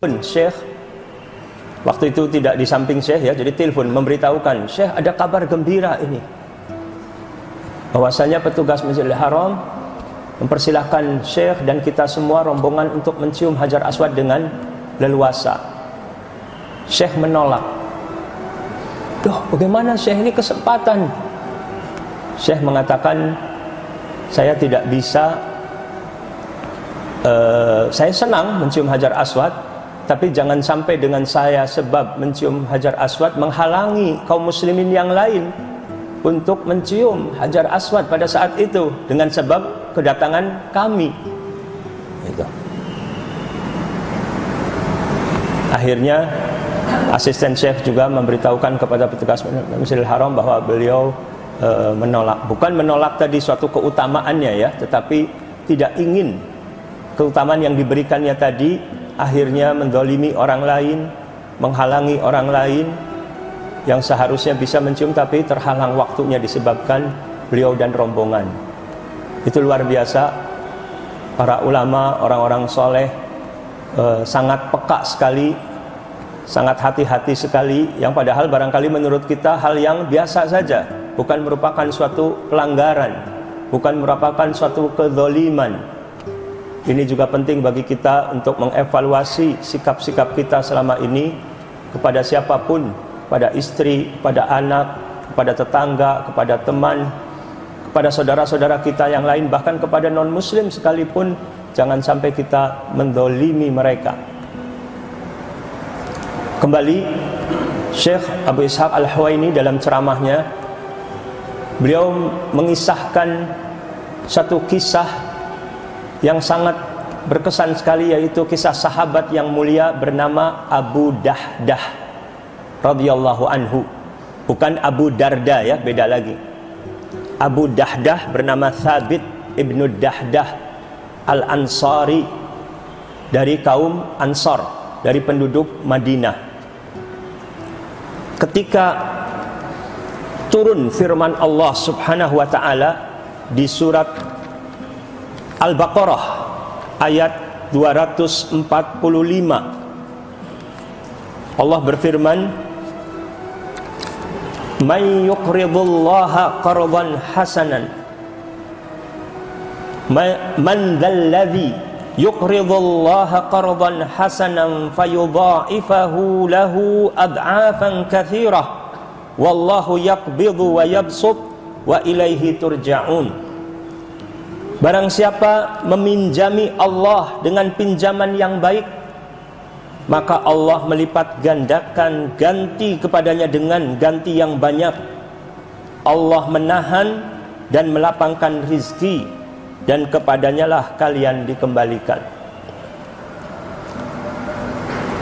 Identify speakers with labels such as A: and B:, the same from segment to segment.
A: open Syekh. Waktu itu tidak di samping Syekh ya, jadi telepon memberitahukan, Syekh ada kabar gembira ini, bahwasanya petugas Masjidil Haram mempersilahkan Syekh dan kita semua rombongan untuk mencium Hajar Aswad dengan leluasa. Syekh menolak. Duh, bagaimana Syekh, ini kesempatan. Syekh mengatakan, saya tidak bisa, saya senang mencium Hajar Aswad, tapi jangan sampai dengan saya sebab mencium Hajar Aswad menghalangi kaum muslimin yang lain untuk mencium Hajar Aswad pada saat itu dengan sebab kedatangan kami. Gitu. Akhirnya asisten Syekh juga memberitahukan kepada petugas Masjidil Haram bahwa beliau menolak. Bukan menolak tadi suatu keutamaannya ya, tetapi tidak ingin keutamaan yang diberikannya tadi akhirnya mendolimi orang lain, menghalangi orang lain yang seharusnya bisa mencium tapi terhalang waktunya disebabkan beliau dan rombongan. Itu luar biasa. Para ulama, orang-orang soleh sangat peka sekali, sangat hati-hati sekali, yang padahal barangkali menurut kita hal yang biasa saja, bukan merupakan suatu pelanggaran, bukan merupakan suatu kezaliman. Ini juga penting bagi kita untuk mengevaluasi sikap-sikap kita selama ini kepada siapapun, pada istri, pada anak, kepada tetangga, kepada teman, kepada saudara-saudara kita yang lain, bahkan kepada non-muslim sekalipun, jangan sampai kita mendolimi mereka. Kembali, Syekh Abu Ishaq Al-Huwaini dalam ceramahnya, beliau mengisahkan satu kisah yang sangat berkesan sekali, yaitu kisah sahabat yang mulia bernama Abu Dahdah radhiyallahu anhu. Bukan Abu Darda ya, beda lagi. Abu Dahdah bernama Thabit ibnu Dahdah Al-Ansari, dari kaum Ansar, dari penduduk Madinah. Ketika turun firman Allah Subhanahu wa ta'ala di surat Al-Baqarah ayat 245, Allah berfirman, "May yuqridullaha qardan hasanan, man dzalladzi yuqridullaha qardan hasanan fayudha'ifahu lahu ad'afan katsirah, wallahu yaqbidu wa yabsut wa ilaihi turja'un." Barang siapa meminjami Allah dengan pinjaman yang baik, maka Allah melipat gandakan ganti kepadanya dengan ganti yang banyak. Allah menahan dan melapangkan rizki, dan kepadanya lah kalian dikembalikan.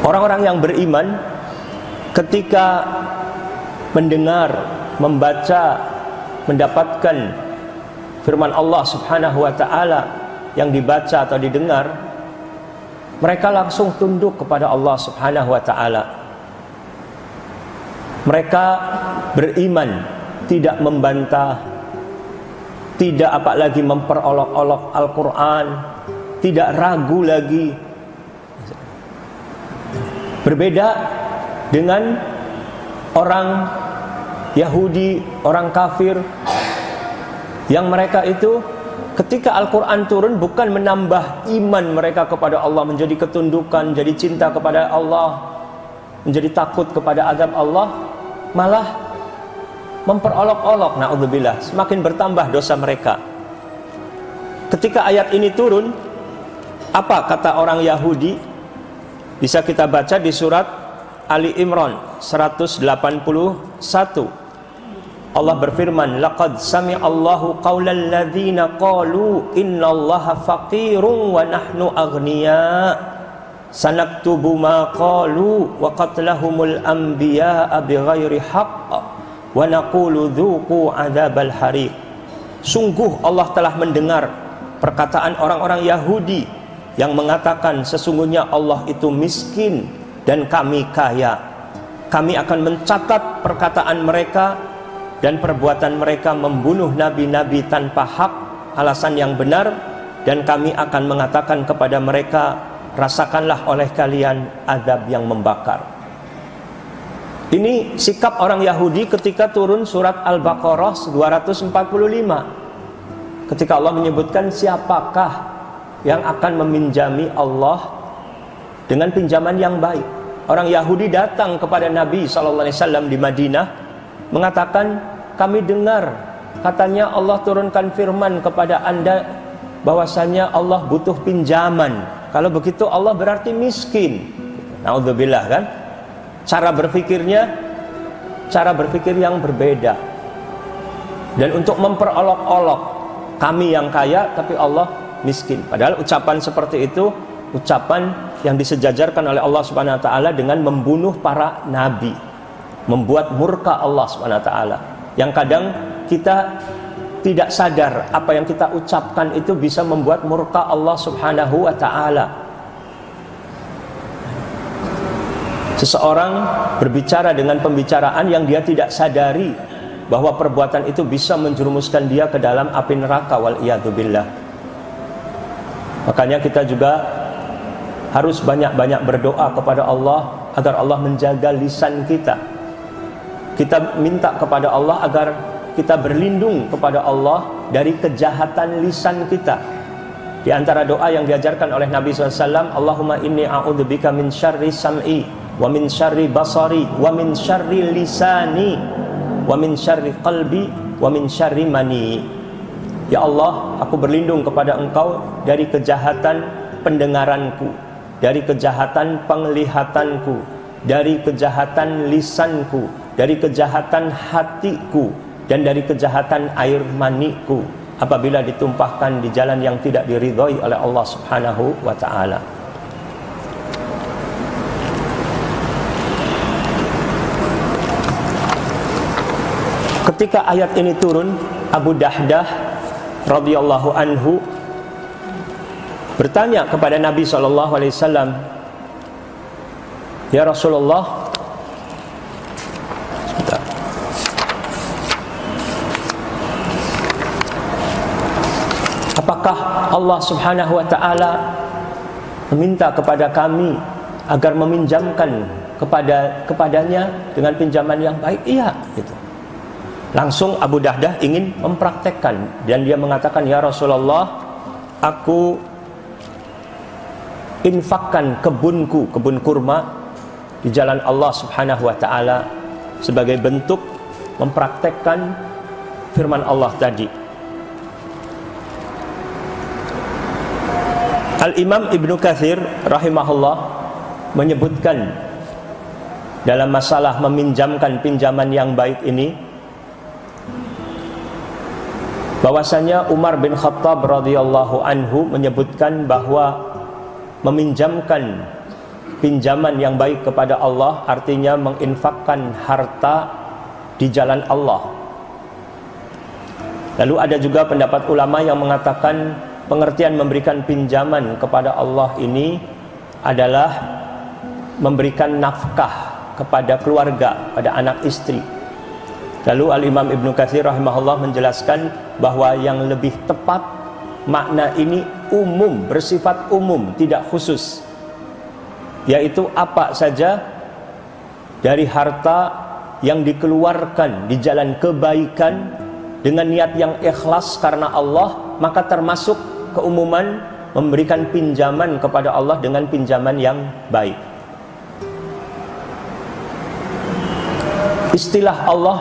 A: Orang-orang yang beriman ketika mendengar, membaca, mendapatkan firman Allah Subhanahu wa ta'ala yang dibaca atau didengar, mereka langsung tunduk kepada Allah Subhanahu wa ta'ala. Mereka beriman, tidak membantah, tidak apalagi memperolok-olok Al-Quran, tidak ragu lagi. Berbeda dengan orang Yahudi, orang kafir, yang mereka itu ketika Al-Quran turun bukan menambah iman mereka kepada Allah, menjadi ketundukan, menjadi cinta kepada Allah, menjadi takut kepada azab Allah, malah memperolok-olok, na'udzubillah, semakin bertambah dosa mereka. Ketika ayat ini turun, apa kata orang Yahudi? Bisa kita baca di surat Ali Imran 181. Allah berfirman, laqad sami'allahu qaulal ladzina qalu innallaha faqirun wa nahnu aghnia sanaktubu ma qalu wa qatlahumul anbiya'a bighairi haqq wa naqulu dzuqu adzabal hariq. Sungguh Allah telah mendengar perkataan orang-orang Yahudi yang mengatakan sesungguhnya Allah itu miskin dan kami kaya. Kami akan mencatat perkataan mereka dan perbuatan mereka membunuh nabi-nabi tanpa hak, alasan yang benar, dan kami akan mengatakan kepada mereka, rasakanlah oleh kalian azab yang membakar. Ini sikap orang Yahudi ketika turun surat Al-Baqarah 245. Ketika Allah menyebutkan siapakah yang akan meminjami Allah dengan pinjaman yang baik. Orang Yahudi datang kepada Nabi SAW di Madinah mengatakan, kami dengar katanya Allah turunkan firman kepada anda bahwasanya Allah butuh pinjaman. Kalau begitu Allah berarti miskin. Naudzubillah kan? Cara berpikir yang berbeda. Dan untuk memperolok-olok, kami yang kaya tapi Allah miskin. Padahal ucapan seperti itu ucapan yang disejajarkan oleh Allah Subhanahu wa taala dengan membunuh para nabi, membuat murka Allah Subhanahu wa taala. Yang kadang kita tidak sadar apa yang kita ucapkan itu bisa membuat murka Allah Subhanahu wa taala. Seseorang berbicara dengan pembicaraan yang dia tidak sadari bahwa perbuatan itu bisa menjerumuskan dia ke dalam api neraka, wal iyadzubillah. Makanya kita juga harus banyak-banyak berdoa kepada Allah agar Allah menjaga lisan kita. Kita minta kepada Allah agar kita berlindung kepada Allah dari kejahatan lisan kita. Di antara doa yang diajarkan oleh Nabi SAW, Allahumma inni a'udzubika min syarri sam'i wa min syarri basari wa min syarri lisani wa min syarri qalbi wa min syarri mani. Ya Allah, aku berlindung kepada Engkau dari kejahatan pendengaranku, dari kejahatan penglihatanku, dari kejahatan lisanku, dari kejahatan hatiku, dan dari kejahatan air maniku apabila ditumpahkan di jalan yang tidak diridhoi oleh Allah Subhanahu wa taala. Ketika ayat ini turun, Abu Dahdah radhiyallahu anhu bertanya kepada Nabi SAW, ya Rasulullah, apakah Allah Subhanahu wa taala meminta kepada kami agar meminjamkan kepadanya dengan pinjaman yang baik? Iya, gitu. Langsung Abu Dahdah ingin mempraktekkan dan dia mengatakan, ya Rasulullah, aku infakkan kebunku, kebun kurma di jalan Allah Subhanahu wa taala sebagai bentuk mempraktekkan firman Allah tadi. Al-Imam Ibnu Katsir rahimahullah menyebutkan dalam masalah meminjamkan pinjaman yang baik ini bahwasanya Umar bin Khattab radhiyallahu anhu menyebutkan bahwa meminjamkan pinjaman yang baik kepada Allah artinya menginfakkan harta di jalan Allah. Lalu ada juga pendapat ulama yang mengatakan pengertian memberikan pinjaman kepada Allah ini adalah memberikan nafkah kepada keluarga, pada anak istri. Lalu Al-Imam Ibnu Katsir rahimahullah menjelaskan bahwa yang lebih tepat makna ini umum, bersifat umum, tidak khusus, yaitu apa saja dari harta yang dikeluarkan di jalan kebaikan dengan niat yang ikhlas karena Allah, maka termasuk keumuman memberikan pinjaman kepada Allah dengan pinjaman yang baik. Istilah Allah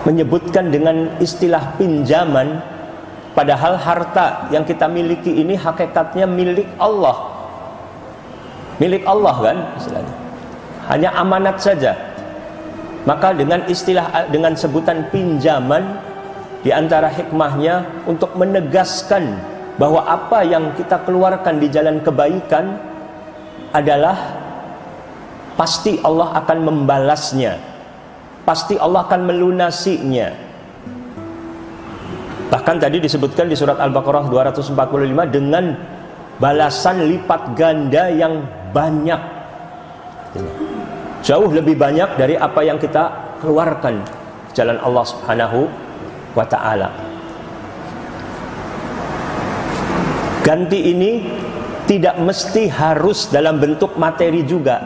A: menyebutkan dengan istilah pinjaman, padahal harta yang kita miliki ini hakikatnya milik Allah. Milik Allah kan istilahnya. Hanya amanat saja. Maka dengan istilah, dengan sebutan pinjaman, di antara hikmahnya untuk menegaskan bahwa apa yang kita keluarkan di jalan kebaikan adalah pasti Allah akan membalasnya, pasti Allah akan melunasinya. Bahkan tadi disebutkan di surat Al-Baqarah 245 dengan balasan lipat ganda yang banyak, jauh lebih banyak dari apa yang kita keluarkan di jalan Allah Subhanahu wa ta'ala. Ganti ini tidak mesti harus dalam bentuk materi juga.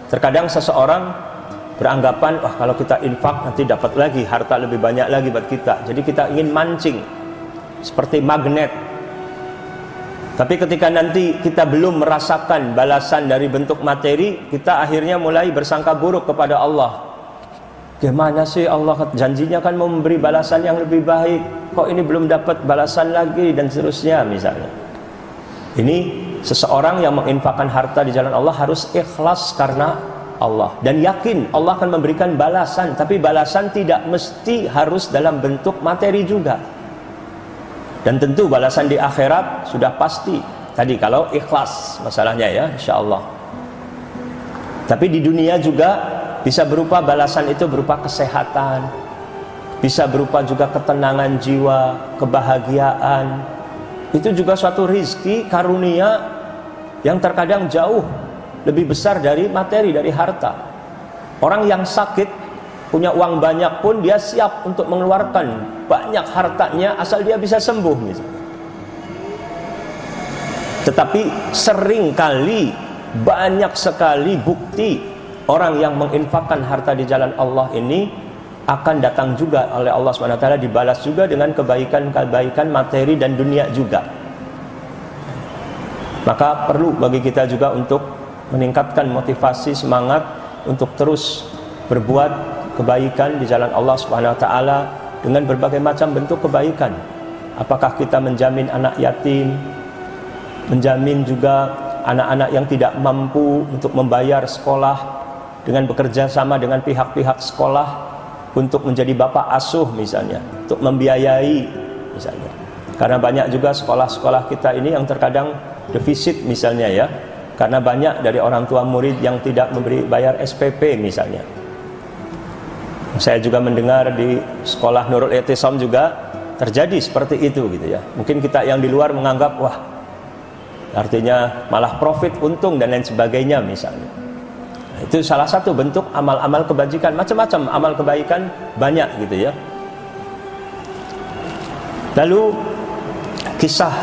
A: Terkadang seseorang beranggapan, wah kalau kita infak nanti dapat lagi, harta lebih banyak lagi buat kita. Jadi kita ingin mancing seperti magnet. Tapi ketika nanti kita belum merasakan balasan dari bentuk materi, kita akhirnya mulai bersangka buruk kepada Allah. Gimana sih Allah janjinya kan mau memberi balasan yang lebih baik, kok ini belum dapat balasan lagi, dan seterusnya misalnya. Ini seseorang yang menginfakkan harta di jalan Allah harus ikhlas karena Allah dan yakin Allah akan memberikan balasan, tapi balasan tidak mesti harus dalam bentuk materi juga. Dan tentu balasan di akhirat sudah pasti tadi kalau ikhlas masalahnya ya, insyaallah. Tapi di dunia juga bisa berupa balasan itu berupa kesehatan, bisa berupa juga ketenangan jiwa, kebahagiaan. Itu juga suatu rizki karunia yang terkadang jauh lebih besar dari materi, dari harta. Orang yang sakit, punya uang banyak pun dia siap untuk mengeluarkan banyak hartanya asal dia bisa sembuh misalnya. Tetapi seringkali, banyak sekali bukti orang yang menginfakkan harta di jalan Allah ini akan datang juga oleh Allah SWT, dibalas juga dengan kebaikan-kebaikan materi dan dunia juga. Maka perlu bagi kita juga untuk meningkatkan motivasi, semangat untuk terus berbuat kebaikan di jalan Allah SWT dengan berbagai macam bentuk kebaikan. Apakah kita menjamin anak yatim, menjamin juga anak-anak yang tidak mampu untuk membayar sekolah dengan bekerja sama dengan pihak-pihak sekolah untuk menjadi bapak asuh misalnya, untuk membiayai misalnya. Karena banyak juga sekolah-sekolah kita ini yang terkadang defisit misalnya ya, karena banyak dari orang tua murid yang tidak memberi bayar SPP misalnya. Saya juga mendengar di sekolah Nurul I'tisam juga terjadi seperti itu gitu ya. Mungkin kita yang di luar menganggap wah artinya malah profit, untung dan lain sebagainya misalnya. Nah, itu salah satu bentuk amal-amal kebajikan, macam-macam amal kebaikan banyak gitu ya. Lalu kisah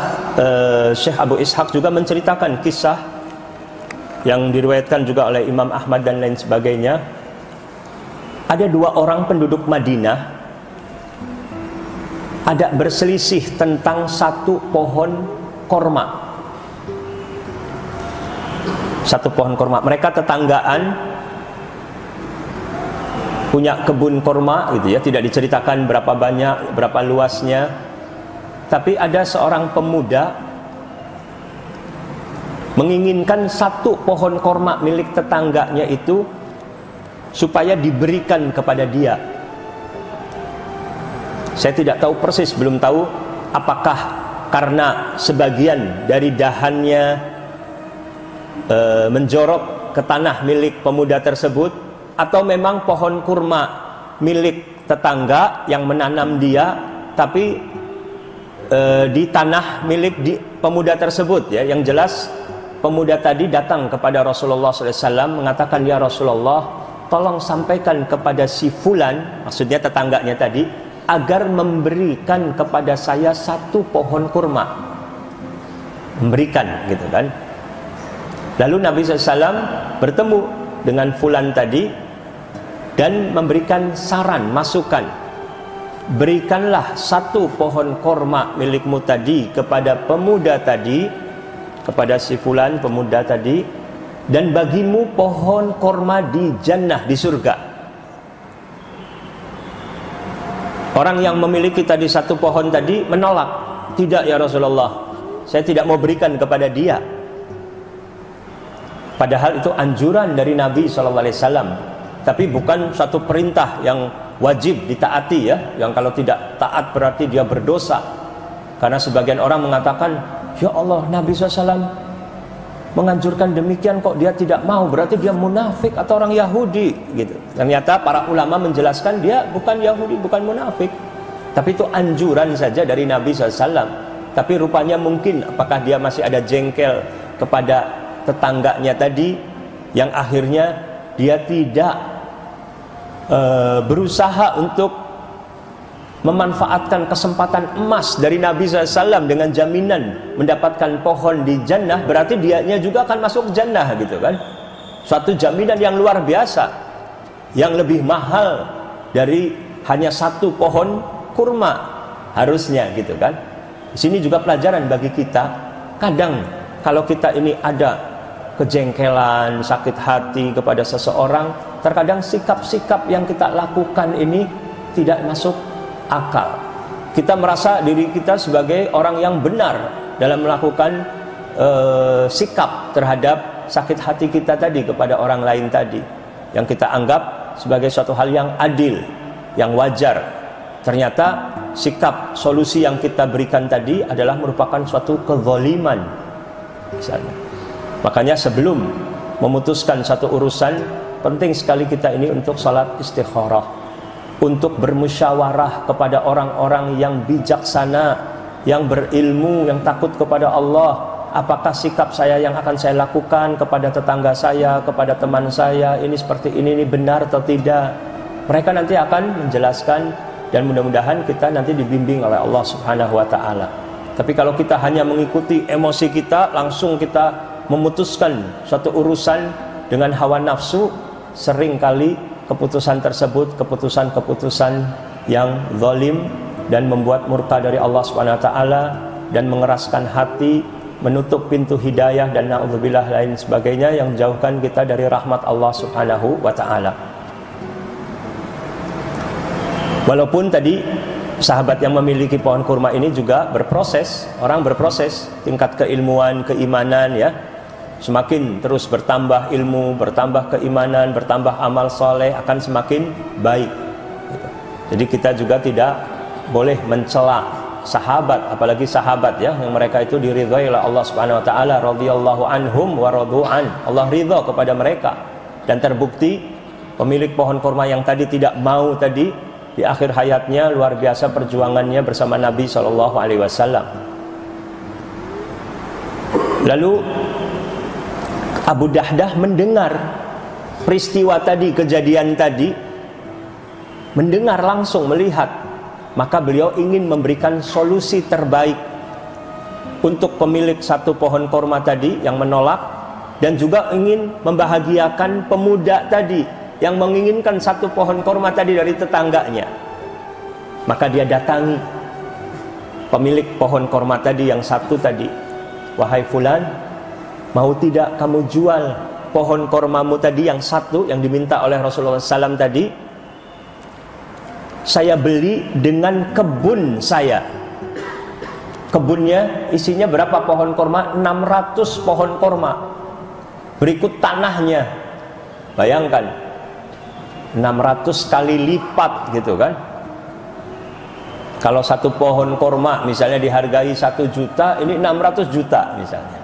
A: Syekh Abu Ishaq juga menceritakan kisah yang diriwayatkan juga oleh Imam Ahmad dan lain sebagainya. Ada dua orang penduduk Madinah ada berselisih tentang satu pohon korma. Satu pohon korma. Mereka tetanggaan, punya kebun korma gitu ya, tidak diceritakan berapa banyak, berapa luasnya. Tapi ada seorang pemuda menginginkan satu pohon korma milik tetangganya itu supaya diberikan kepada dia. Saya tidak tahu persis, belum tahu apakah karena sebagian dari dahannya menjorok ke tanah milik pemuda tersebut, atau memang pohon kurma milik tetangga yang menanam dia, tapi di tanah milik pemuda tersebut ya. Yang jelas pemuda tadi datang kepada Rasulullah SAW mengatakan, ya Rasulullah, tolong sampaikan kepada si fulan, maksudnya tetangganya tadi, agar memberikan kepada saya satu pohon kurma. Memberikan gitu kan. Lalu Nabi SAW bertemu dengan fulan tadi dan memberikan saran, masukan. Berikanlah satu pohon kurma milikmu tadi kepada pemuda tadi, kepada si fulan pemuda tadi, dan bagimu pohon korma di jannah, di surga. Orang yang memiliki tadi satu pohon tadi menolak, tidak ya Rasulullah, saya tidak mau berikan kepada dia. Padahal itu anjuran dari Nabi SAW, tapi bukan satu perintah yang wajib ditaati ya, yang kalau tidak taat berarti dia berdosa. Karena sebagian orang mengatakan, ya Allah, Nabi SAW menganjurkan demikian kok dia tidak mau, berarti dia munafik atau orang Yahudi gitu. Ternyata para ulama menjelaskan dia bukan Yahudi, bukan munafik, tapi itu anjuran saja dari Nabi SAW. Tapi rupanya mungkin apakah dia masih ada jengkel kepada tetangganya tadi, yang akhirnya dia tidak berusaha untuk memanfaatkan kesempatan emas dari Nabi SAW dengan jaminan mendapatkan pohon di jannah, berarti dianya juga akan masuk jannah gitu kan. Suatu jaminan yang luar biasa, yang lebih mahal dari hanya satu pohon kurma harusnya gitu kan. Di sini juga pelajaran bagi kita. Kadang kalau kita ini ada kejengkelan, sakit hati kepada seseorang, terkadang sikap-sikap yang kita lakukan ini tidak masuk akal. Kita merasa diri kita sebagai orang yang benar dalam melakukan sikap terhadap sakit hati kita tadi kepada orang lain tadi, yang kita anggap sebagai suatu hal yang adil, yang wajar. Ternyata sikap solusi yang kita berikan tadi adalah merupakan suatu kezaliman misalnya. Makanya sebelum memutuskan satu urusan, penting sekali kita ini untuk salat istikharah, untuk bermusyawarah kepada orang-orang yang bijaksana, yang berilmu, yang takut kepada Allah. Apakah sikap saya yang akan saya lakukan kepada tetangga saya, kepada teman saya, ini seperti ini benar atau tidak? Mereka nanti akan menjelaskan, dan mudah-mudahan kita nanti dibimbing oleh Allah Subhanahu wa ta'ala. Tapi kalau kita hanya mengikuti emosi kita, langsung kita memutuskan suatu urusan dengan hawa nafsu, seringkali keputusan tersebut keputusan-keputusan yang zalim dan membuat murka dari Allah Subhanahu wa taala dan mengeraskan hati, menutup pintu hidayah dan naudzubillah lain sebagainya yang jauhkan kita dari rahmat Allah Subhanahu wa taala. Walaupun tadi sahabat yang memiliki pohon kurma ini juga berproses, orang berproses, tingkat keilmuan, keimanan ya, semakin terus bertambah ilmu, bertambah keimanan, bertambah amal soleh, akan semakin baik. Jadi kita juga tidak boleh mencela sahabat, apalagi sahabat ya, yang mereka itu diridhai oleh Allah Subhanahu wa taala, radhiyallahu anhum wa radu'an. Allah ridha kepada mereka. Dan terbukti pemilik pohon kurma yang tadi tidak mau tadi, di akhir hayatnya luar biasa perjuangannya bersama Nabi SAW. Lalu Abu Dahdah mendengar peristiwa tadi, kejadian tadi, mendengar langsung, melihat, maka beliau ingin memberikan solusi terbaik untuk pemilik satu pohon kurma tadi yang menolak, dan juga ingin membahagiakan pemuda tadi yang menginginkan satu pohon kurma tadi dari tetangganya. Maka dia datangi pemilik pohon kurma tadi yang satu tadi. Wahai fulan, mau tidak kamu jual pohon kurmamu tadi yang satu yang diminta oleh Rasulullah SAW tadi? Saya beli dengan kebun saya. Kebunnya isinya berapa pohon kurma? 600 pohon kurma. Berikut tanahnya. Bayangkan, 600 kali lipat gitu kan. Kalau satu pohon kurma misalnya dihargai 1 juta, ini 600 juta misalnya.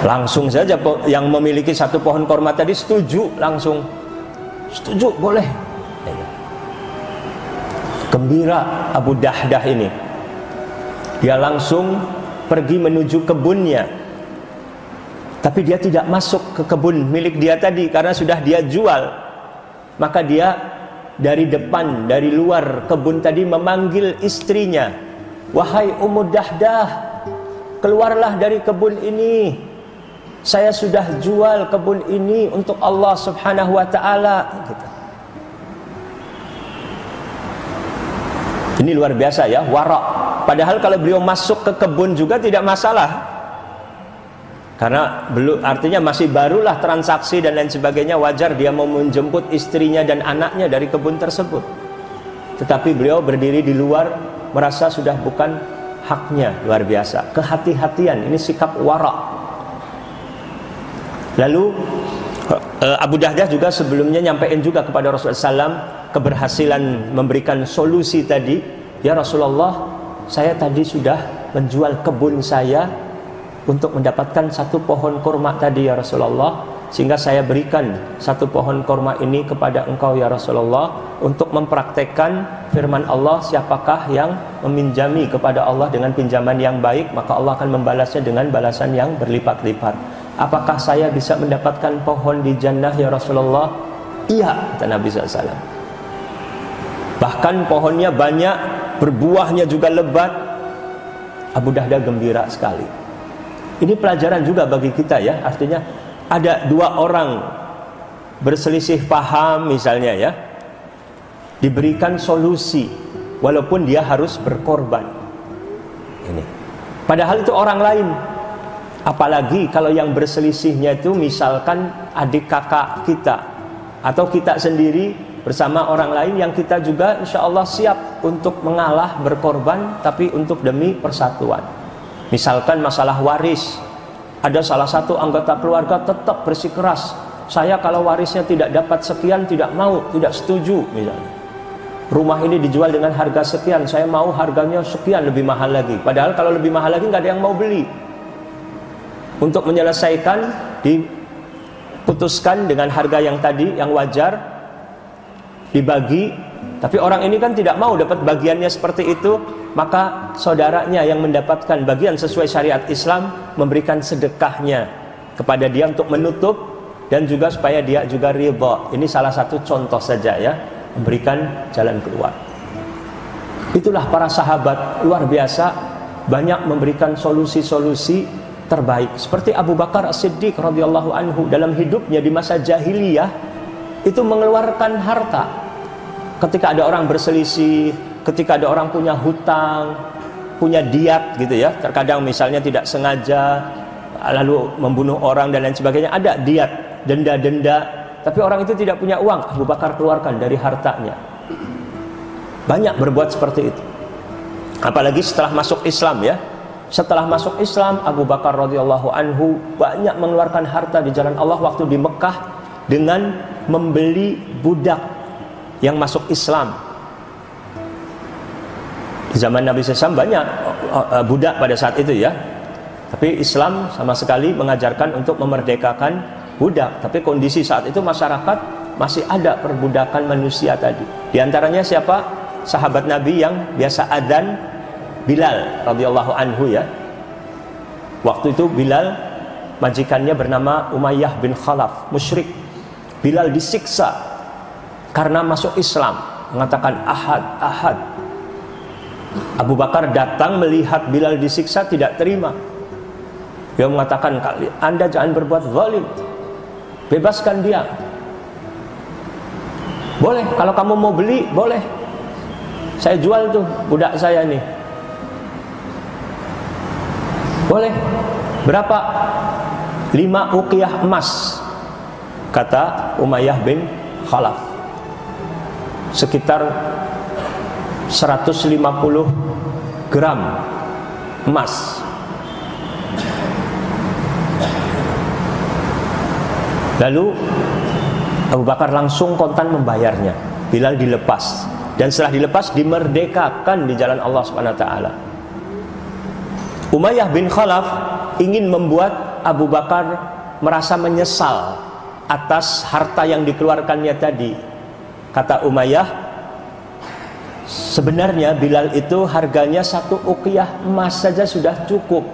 A: Langsung saja yang memiliki satu pohon kurma tadi setuju, langsung setuju, boleh. Gembira Abu Dahdah ini. Dia langsung pergi menuju kebunnya. Tapi dia tidak masuk ke kebun milik dia tadi karena sudah dia jual. Maka dia dari depan, dari luar kebun tadi memanggil istrinya. Wahai Ummu Dahdah, keluarlah dari kebun ini. Saya sudah jual kebun ini untuk Allah Subhanahu wa ta'ala. Ini luar biasa ya, wara'. Padahal kalau beliau masuk ke kebun juga tidak masalah. Karena belum, artinya masih barulah transaksi dan lain sebagainya, wajar dia mau menjemput istrinya dan anaknya dari kebun tersebut. Tetapi beliau berdiri di luar, merasa sudah bukan haknya. Luar biasa, kehati-hatian, ini sikap wara'. Lalu Abu Dahdah juga sebelumnya nyampein juga kepada Rasulullah SAW keberhasilan memberikan solusi tadi. Ya Rasulullah, saya tadi sudah menjual kebun saya untuk mendapatkan satu pohon kurma tadi ya Rasulullah, sehingga saya berikan satu pohon kurma ini kepada engkau ya Rasulullah untuk mempraktekkan firman Allah, siapakah yang meminjami kepada Allah dengan pinjaman yang baik, maka Allah akan membalasnya dengan balasan yang berlipat-lipat. Apakah saya bisa mendapatkan pohon di jannah ya Rasulullah? Iya, kata Nabi SAW. bahkan pohonnya banyak, berbuahnya juga lebat. Abu Dahda gembira sekali. Ini pelajaran juga bagi kita ya. Artinya ada dua orang berselisih paham misalnya ya, diberikan solusi walaupun dia harus berkorban. Ini padahal itu orang lain. Apalagi kalau yang berselisihnya itu misalkan adik kakak kita atau kita sendiri bersama orang lain yang kita juga insya Allah siap untuk mengalah, berkorban, tapi untuk demi persatuan. Misalkan masalah waris, ada salah satu anggota keluarga tetap bersikeras, saya kalau warisnya tidak dapat sekian tidak mau, tidak setuju misalnya. Rumah ini dijual dengan harga sekian, saya mau harganya sekian, lebih mahal lagi. Padahal kalau lebih mahal lagi nggak ada yang mau beli. Untuk menyelesaikan, diputuskan dengan harga yang tadi, yang wajar, dibagi. Tapi orang ini kan tidak mau dapat bagiannya seperti itu, maka saudaranya yang mendapatkan bagian sesuai syariat Islam memberikan sedekahnya kepada dia untuk menutup dan juga supaya dia juga ridha. Ini salah satu contoh saja ya, memberikan jalan keluar. Itulah para sahabat luar biasa, banyak memberikan solusi-solusi terbaik. Seperti Abu Bakar As-Siddiq radhiyallahu anhu dalam hidupnya di masa jahiliyah itu mengeluarkan harta. Ketika ada orang berselisih, ketika ada orang punya hutang, punya diat gitu ya, terkadang misalnya tidak sengaja lalu membunuh orang dan lain sebagainya, ada diat, denda-denda, tapi orang itu tidak punya uang, Abu Bakar keluarkan dari hartanya. Banyak berbuat seperti itu. Apalagi setelah masuk Islam ya. Setelah masuk Islam, Abu Bakar radhiyallahu anhu banyak mengeluarkan harta di jalan Allah waktu di Mekah dengan membeli budak yang masuk Islam. Di zaman Nabi SAW banyak budak pada saat itu ya. Tapi Islam sama sekali mengajarkan untuk memerdekakan budak. Tapi kondisi saat itu masyarakat masih ada perbudakan manusia tadi. Di antaranya siapa? Sahabat Nabi yang biasa adzan, Bilal radhiyallahu anhu ya. Waktu itu Bilal, majikannya bernama Umayyah bin Khalaf, musyrik. Bilal disiksa karena masuk Islam, mengatakan ahad, ahad. Abu Bakar datang melihat Bilal disiksa, tidak terima. Dia mengatakan, Anda jangan berbuat zalim, bebaskan dia. Boleh, kalau kamu mau beli, boleh. Saya jual tuh budak saya nih. Boleh. Berapa? 5 uqiyah emas, kata Umayyah bin Khalaf. Sekitar 150 gram emas. Lalu Abu Bakar langsung kontan membayarnya. Bilal dilepas, dan setelah dilepas dimerdekakan di jalan Allah Subhanahu wa taala. Umayyah bin Khalaf ingin membuat Abu Bakar merasa menyesal atas harta yang dikeluarkannya tadi. Kata Umayyah, sebenarnya Bilal itu harganya 1 uqiyah emas saja sudah cukup.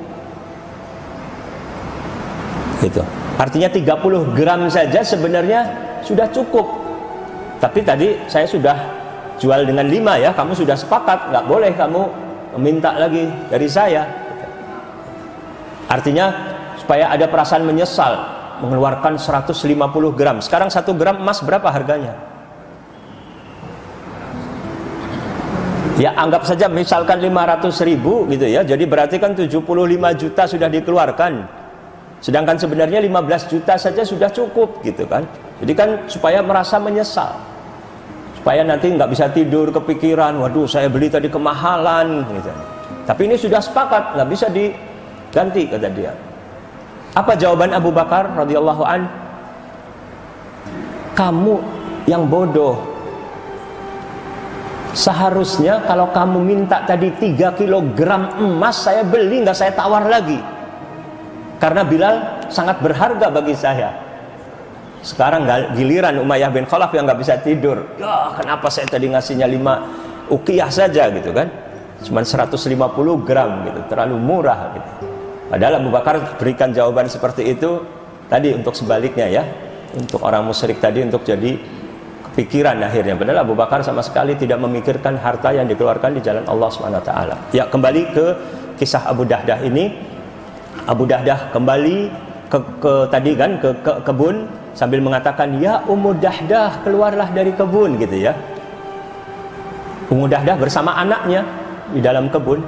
A: Gitu. Artinya 30 gram saja sebenarnya sudah cukup. Tapi tadi saya sudah jual dengan 5 ya, kamu sudah sepakat, nggak boleh kamu meminta lagi dari saya. Artinya supaya ada perasaan menyesal, mengeluarkan 150 gram. Sekarang 1 gram emas berapa harganya? Ya anggap saja misalkan 500.000 gitu ya. Jadi berarti kan 75 juta sudah dikeluarkan. Sedangkan sebenarnya 15 juta saja sudah cukup gitu kan. Jadi kan supaya merasa menyesal, supaya nanti nggak bisa tidur kepikiran, waduh saya beli tadi kemahalan gitu. Tapi ini sudah sepakat, nggak bisa diganti, kata dia. Apa jawaban Abu Bakar radhiyallahu an? Kamu yang bodoh. Seharusnya kalau kamu minta tadi 3 kilogram emas, saya beli, nggak saya tawar lagi. Karena Bilal sangat berharga bagi saya. Sekarang giliran Umayyah bin Khalaf yang nggak bisa tidur. Ya kenapa saya tadi ngasihnya 5 uqiyah saja gitu kan? Cuman 150 gram gitu, terlalu murah gitu. Padahal Abu Bakar berikan jawaban seperti itu tadi untuk sebaliknya ya, untuk orang musyrik tadi, untuk jadi pikiran akhirnya. Padahal Abu Bakar sama sekali tidak memikirkan harta yang dikeluarkan di jalan Allah Subhanahu wa taala. Ya, kembali ke kisah Abu Dahdah ini. Abu Dahdah kembali ke tadi kan ke kebun sambil mengatakan, "Ya Ummu Dahdah, keluarlah dari kebun," gitu ya. Ummu Dahdah bersama anaknya di dalam kebun.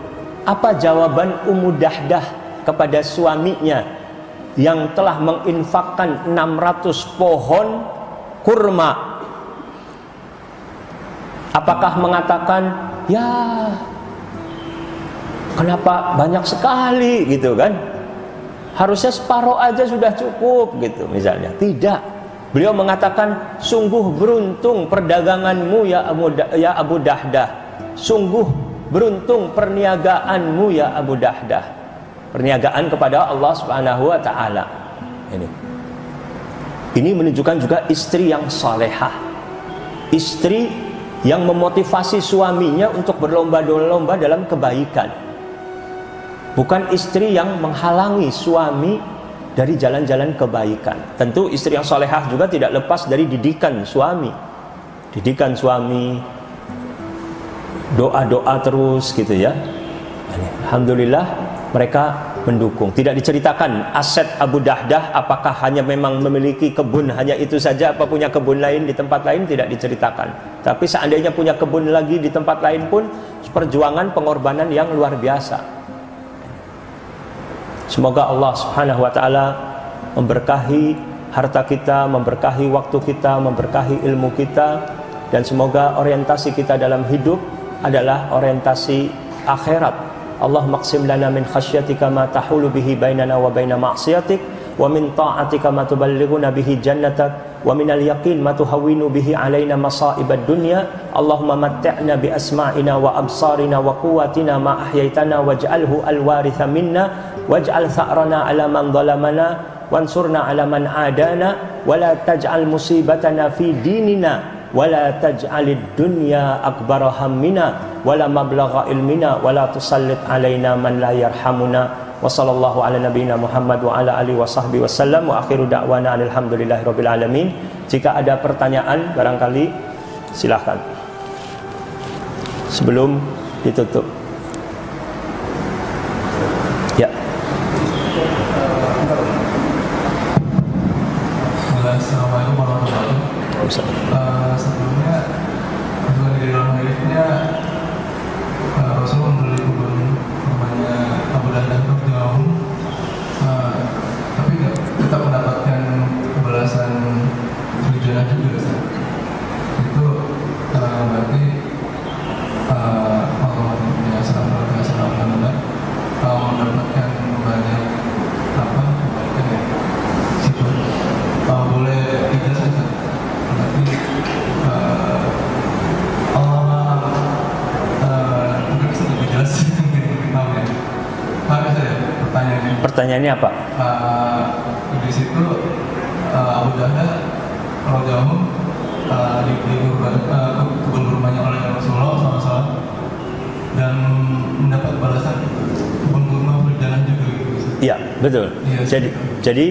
A: Apa jawaban Ummu Dahdah kepada suaminya yang telah menginfakkan 600 pohon kurma? Apakah mengatakan, "Ya, kenapa banyak sekali," gitu kan? Harusnya separuh aja sudah cukup gitu misalnya. Tidak. Beliau mengatakan, "Sungguh beruntung perdaganganmu ya Abu Dahdah. Sungguh beruntung perniagaanmu ya Abu Dahdah." Perniagaan kepada Allah Subhanahu wa taala. Ini menunjukkan juga istri yang salehah. Istri yang memotivasi suaminya untuk berlomba-lomba dalam kebaikan. Bukan istri yang menghalangi suami dari jalan-jalan kebaikan. Tentu istri yang salehah juga tidak lepas dari didikan suami. Didikan suami, doa-doa terus gitu ya. Alhamdulillah mereka mendukung. Tidak diceritakan aset Abu Dahdah apakah hanya memang memiliki kebun hanya itu saja, apa punya kebun lain di tempat lain, tidak diceritakan. Tapi seandainya punya kebun lagi di tempat lain pun perjuangan pengorbanan yang luar biasa. Semoga Allah Subhanahu wa taala memberkahi harta kita, memberkahi waktu kita, memberkahi ilmu kita, dan semoga orientasi kita dalam hidup adalah orientasi akhirat. Allah maqsim lana min khasyatika ma tahulu bihi bainana wa baina ma'siyatik, wa min ta'atika ma tuballighuna bihi jannatak, wa minal yaqin ma tuhawwinu bihi alaina masa'ibad dunya. Allahumma matti'na bi asma'ina wa absarina wa quwwatina ma ahyaitana waj'alhu al-waritha minna waj'al tha'rana 'ala man dhalamana wansurna 'ala man 'adana wa la taj'al musibatana fi dinina wa la taj'alid dunya akbara hammina wa la mablagha ilmina wa la tusallit 'alaina man la yarhamuna. Wa sallallahu ala nabiyyina Muhammad wa ala alihi wa sahbihi wasallam wa akhiru da'wana alhamdulillahi rabbil alamin. Jika ada pertanyaan barangkali silahkan sebelum ditutup. Ya.
B: Assalamualaikum warahmatullahi wabarakatuh. Sebelumnya di dalam hadisnya Rasul membeli kebun rumahnya Abu Dahdah jauh, tapi tetap mendapatkan balasan tujuan juga. Itu berarti Allah ya SAW mendapatkan banyak apa kebaikan ya. Situ boleh tidak saja. Berarti Allah mungkin bisa lebih jelas. Paham ya saya pertanyaannya?
A: Pertanyaannya apa?
B: Di situ Abu Dahdah radhiyallahu dibeli kebun kurmanya oleh Rasulullah SAW dan mendapat balasan kebun kurma berjalan juga gitu.
A: Iya, betul.
B: Ya,
A: jadi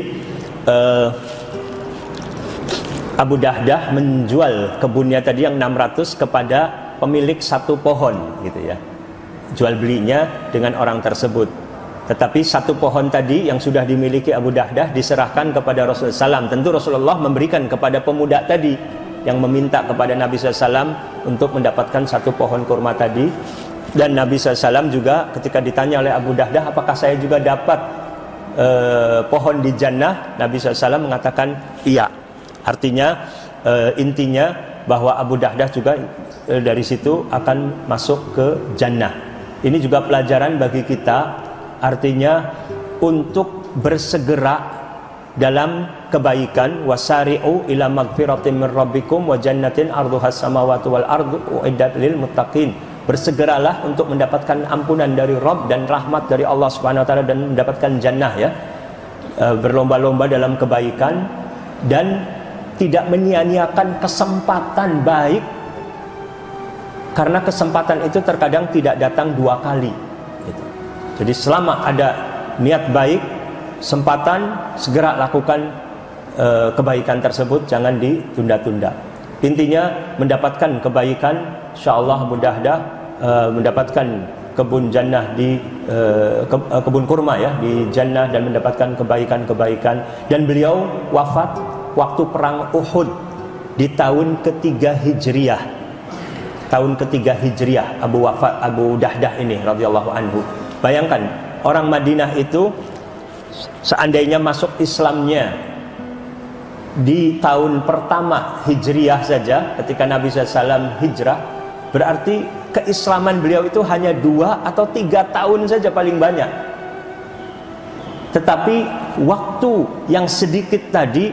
A: Abu Dahdah menjual kebunnya tadi yang 600 kepada pemilik satu pohon gitu ya. Jual belinya dengan orang tersebut. Tetapi satu pohon tadi yang sudah dimiliki Abu Dahdah diserahkan kepada Rasulullah SAW. Tentu Rasulullah memberikan kepada pemuda tadi yang meminta kepada Nabi SAW untuk mendapatkan satu pohon kurma tadi. Dan Nabi SAW juga ketika ditanya oleh Abu Dahdah, apakah saya juga dapat pohon di jannah? Nabi SAW mengatakan iya. Artinya intinya bahwa Abu Dahdah juga dari situ akan masuk ke jannah. Ini juga pelajaran bagi kita. Artinya untuk bersegera dalam kebaikan, wasari'u ila magfiratin min rabbikum wa jannatin arduhas samawati wal ardu uiddat lil muttaqin. Bersegeralah untuk mendapatkan ampunan dari Rabb dan rahmat dari Allah Subhanahu wa taala dan mendapatkan jannah ya. Berlomba-lomba dalam kebaikan dan tidak menyia-nyiakan kesempatan baik, karena kesempatan itu terkadang tidak datang dua kali gitu. Jadi selama ada niat baik, kesempatan segera lakukan kebaikan tersebut, jangan ditunda-tunda. Intinya mendapatkan kebaikan, insyaallah mudah-mudahan mendapatkan kebun jannah di kebun kurma ya di jannah, dan mendapatkan kebaikan-kebaikan. Dan beliau wafat waktu perang Uhud di tahun ketiga Hijriah. Tahun ketiga Hijriah Abu Dahdah ini radhiyallahu anhu. Bayangkan, orang Madinah itu seandainya masuk Islamnya di tahun pertama Hijriah saja, ketika Nabi SAW hijrah, berarti keislaman beliau itu hanya 2 atau 3 tahun saja paling banyak. Tetapi waktu yang sedikit tadi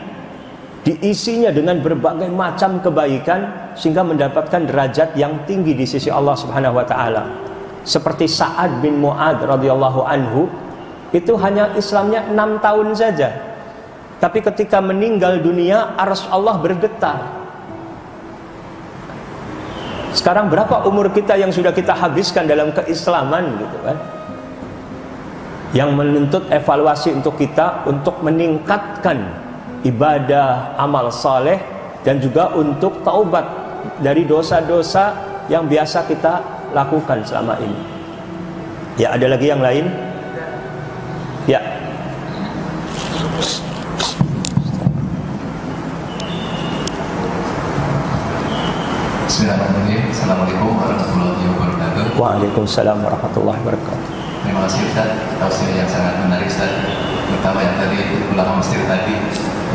A: diisinya dengan berbagai macam kebaikan, sehingga mendapatkan derajat yang tinggi di sisi Allah Subhanahu wa taala. Seperti Sa'ad bin Mu'adz radhiyallahu anhu, itu hanya Islamnya 6 tahun saja. Tapi ketika meninggal dunia, arsy Allah bergetar. Sekarang berapa umur kita yang sudah kita habiskan dalam keislaman gitu kan? Yang menuntut evaluasi untuk kita untuk meningkatkan ibadah, amal saleh, dan juga untuk taubat dari dosa-dosa yang biasa kita lakukan selama ini. Ya, ada lagi yang lain? Ya.
C: Bismillahirrahmanirrahim. Assalamualaikum warahmatullahi wabarakatuh.
A: Waalaikumsalam warahmatullahi wabarakatuh.
C: Terima kasih Ustaz, tausiah yang sangat menarik Ustaz. Terutama yang tadi ulama Mesir tadi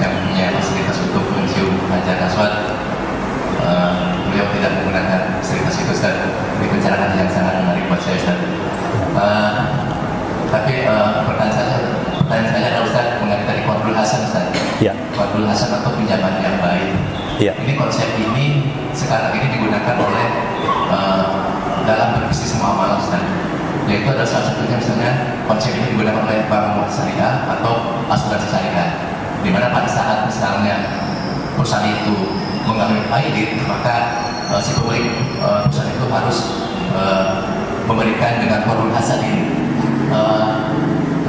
C: yang punya fasilitas untuk mencium hajar aswad. Beliau tidak menggunakan fasilitas itu Ustaz. Ini pencerahan yang sangat menarik buat saya Ustaz. Tapi pertanyaan saya adalah Ustaz mengenai tadi qardul hasan Ustaz.
A: Ya.
C: Qardul hasan atau pinjaman yang baik.
A: Ya.
C: Ini konsep ini sekarang ini digunakan oleh dalam berbisnis muamalah Ustaz. Yaitu ada salah satunya misalnya konsep ini digunakan oleh bank syariah atau asuransi syariah, di mana pada saat misalnya perusahaan itu mengalami audit, maka si pemilik perusahaan itu harus memberikan dengan qardul hasan ini.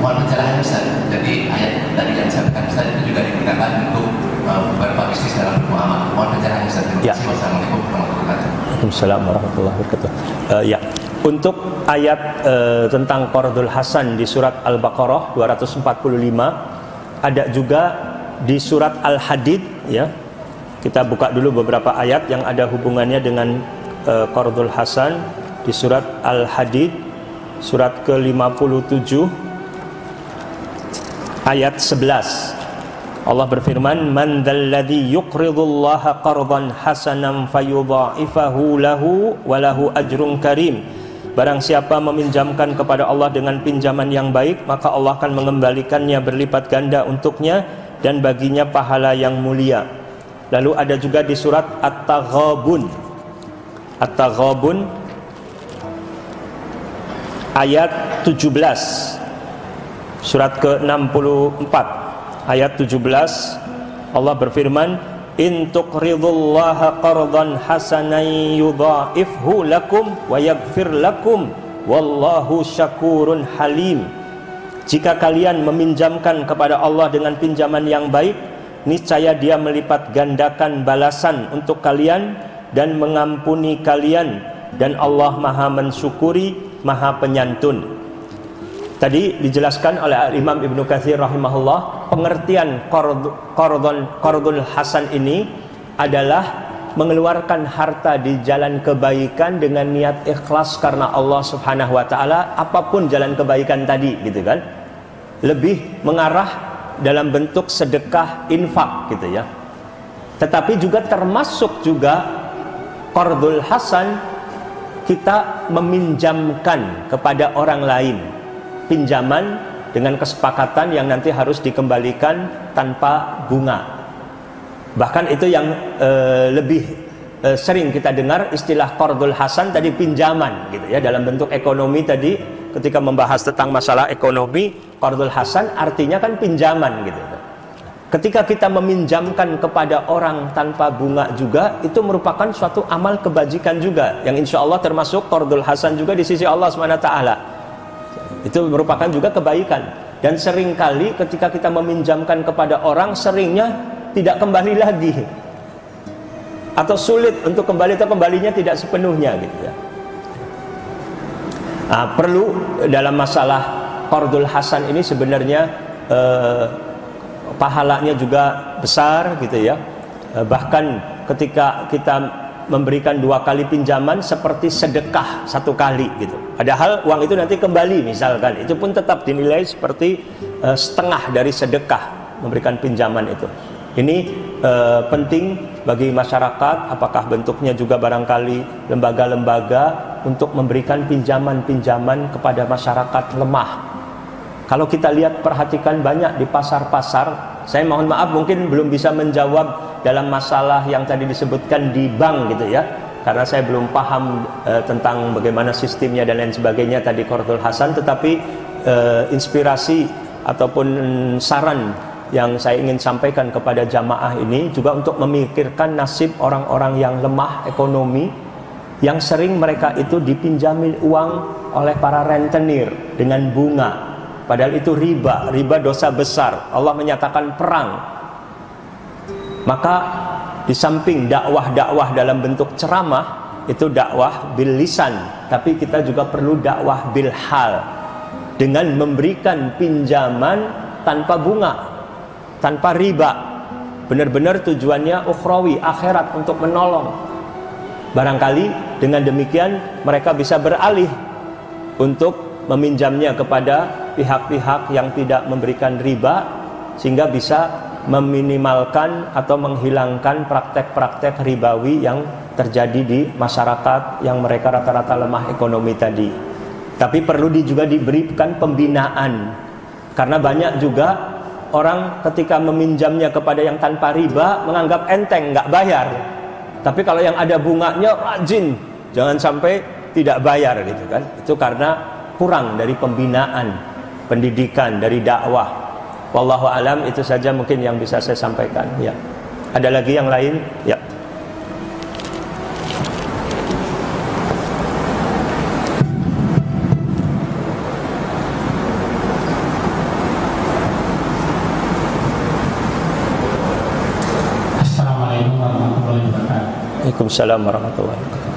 C: Mohon pencerahan Ustaz. Jadi ayat tadi yang disampaikan Ustaz itu juga digunakan untuk beberapa bisnis dalam bermuamalah. Mohon pencerahan Ustaz. Terima kasih. Wassalamualaikum warahmatullahi wabarakatuh.
A: Waalaikumsalam warahmatullahi wabarakatuh. Ya, untuk ayat tentang qardul hasan di surat Al-Baqarah 245, ada juga di surat Al-Hadid ya. Kita buka dulu beberapa ayat yang ada hubungannya dengan qardul hasan di surat Al-Hadid surat ke-57 ayat 11. Allah berfirman, "Man dzalladzi yuqridullaha qardan hasanan fayudha'ifahu lahu wa lahu ajrun karim." Barang siapa meminjamkan kepada Allah dengan pinjaman yang baik, maka Allah akan mengembalikannya berlipat ganda untuknya dan baginya pahala yang mulia. Lalu ada juga di surat At-Taghabun. At-Taghabun ayat 17. Surat ke-64 ayat 17, Allah berfirman, "In tuqridullaha qardan hasanan yudha'ifhu lakum wa yaghfir lakum wallahu syakurun halim." Jika kalian meminjamkan kepada Allah dengan pinjaman yang baik, niscaya Dia melipat gandakan balasan untuk kalian dan mengampuni kalian, dan Allah Maha mensyukuri, Maha penyantun. Tadi dijelaskan oleh Imam Ibnu Katsir rahimahullah, pengertian qardul hasan ini adalah mengeluarkan harta di jalan kebaikan dengan niat ikhlas karena Allah Subhanahu wa taala, apapun jalan kebaikan tadi gitu kan. Lebih mengarah dalam bentuk sedekah, infak gitu ya. Tetapi juga termasuk juga qardul hasan, kita meminjamkan kepada orang lain pinjaman dengan kesepakatan yang nanti harus dikembalikan tanpa bunga. Bahkan itu yang lebih sering kita dengar istilah qardul hasan tadi, pinjaman gitu ya, dalam bentuk ekonomi tadi. Ketika membahas tentang masalah ekonomi, qardul hasan artinya kan pinjaman gitu. Ketika kita meminjamkan kepada orang tanpa bunga juga, itu merupakan suatu amal kebajikan juga, yang insya Allah termasuk qardul hasan juga di sisi Allah SWT. Itu merupakan juga kebaikan. Dan seringkali ketika kita meminjamkan kepada orang, seringnya tidak kembali lagi. atau sulit untuk kembali, atau kembalinya tidak sepenuhnya gitu ya. Perlu dalam masalah qardul hasan ini sebenarnya pahalanya juga besar gitu ya. Bahkan ketika kita memberikan 2 kali pinjaman seperti sedekah 1 kali gitu. Padahal uang itu nanti kembali misalkan, itu pun tetap dinilai seperti setengah dari sedekah memberikan pinjaman itu. Ini penting bagi masyarakat, apakah bentuknya juga barangkali lembaga-lembaga untuk memberikan pinjaman-pinjaman kepada masyarakat lemah. Kalau kita lihat, perhatikan banyak di pasar-pasar, saya mohon maaf mungkin belum bisa menjawab dalam masalah yang tadi disebutkan di bank gitu ya, karena saya belum paham tentang bagaimana sistemnya dan lain sebagainya tadi qardul hasan. Tetapi inspirasi ataupun saran yang saya ingin sampaikan kepada jamaah ini juga untuk memikirkan nasib orang-orang yang lemah ekonomi, yang sering mereka itu dipinjami uang oleh para rentenir dengan bunga, padahal itu riba dosa besar. Allah menyatakan perang. Maka di samping dakwah-dakwah dalam bentuk ceramah, itu dakwah bil lisan, tapi kita juga perlu dakwah bil hal, dengan memberikan pinjaman tanpa bunga, tanpa riba, benar-benar tujuannya ukhrawi, akhirat, untuk menolong. Barangkali dengan demikian mereka bisa beralih untuk meminjamnya kepada pihak-pihak yang tidak memberikan riba, sehingga bisa meminimalkan atau menghilangkan praktek-praktek ribawi yang terjadi di masyarakat yang mereka rata-rata lemah ekonomi tadi. Tapi perlu juga diberikan pembinaan, karena banyak juga orang ketika meminjamnya kepada yang tanpa riba menganggap enteng, nggak bayar. Tapi kalau yang ada bunganya rajin, jangan sampai tidak bayar gitu kan. Itu karena kurang dari pembinaan, pendidikan, dari dakwah. Wallahu alam, itu saja mungkin yang bisa saya sampaikan ya. Ada lagi yang lain? Ya.
D: Assalamualaikum warahmatullahi wabarakatuh.
A: Waalaikumsalam warahmatullahi wabarakatuh.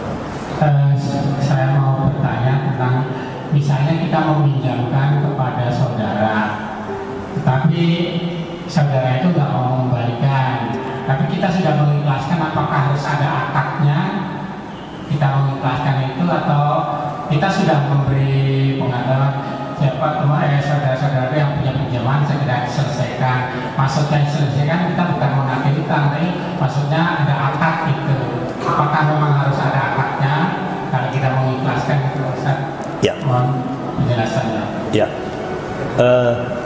D: Saya mau bertanya tentang, misalnya kita meminjamkan kepada saudara, tapi saudara itu nggak mau mengembalikan, tapi kita sudah mengikhlaskan, apakah harus ada akadnya kita mengikhlaskan itu, atau kita sudah memberi pengetahuan siapa saudara-saudara yang punya pinjaman segera selesaikan. Maksudnya selesaikan, kita bukan menagih utang, tapi maksudnya ada akad gitu. Apakah memang harus ada akadnya kalau kita mengikhlaskan itu, Ustaz?
A: Ya.
D: Mohon penjelasannya.
A: Ya.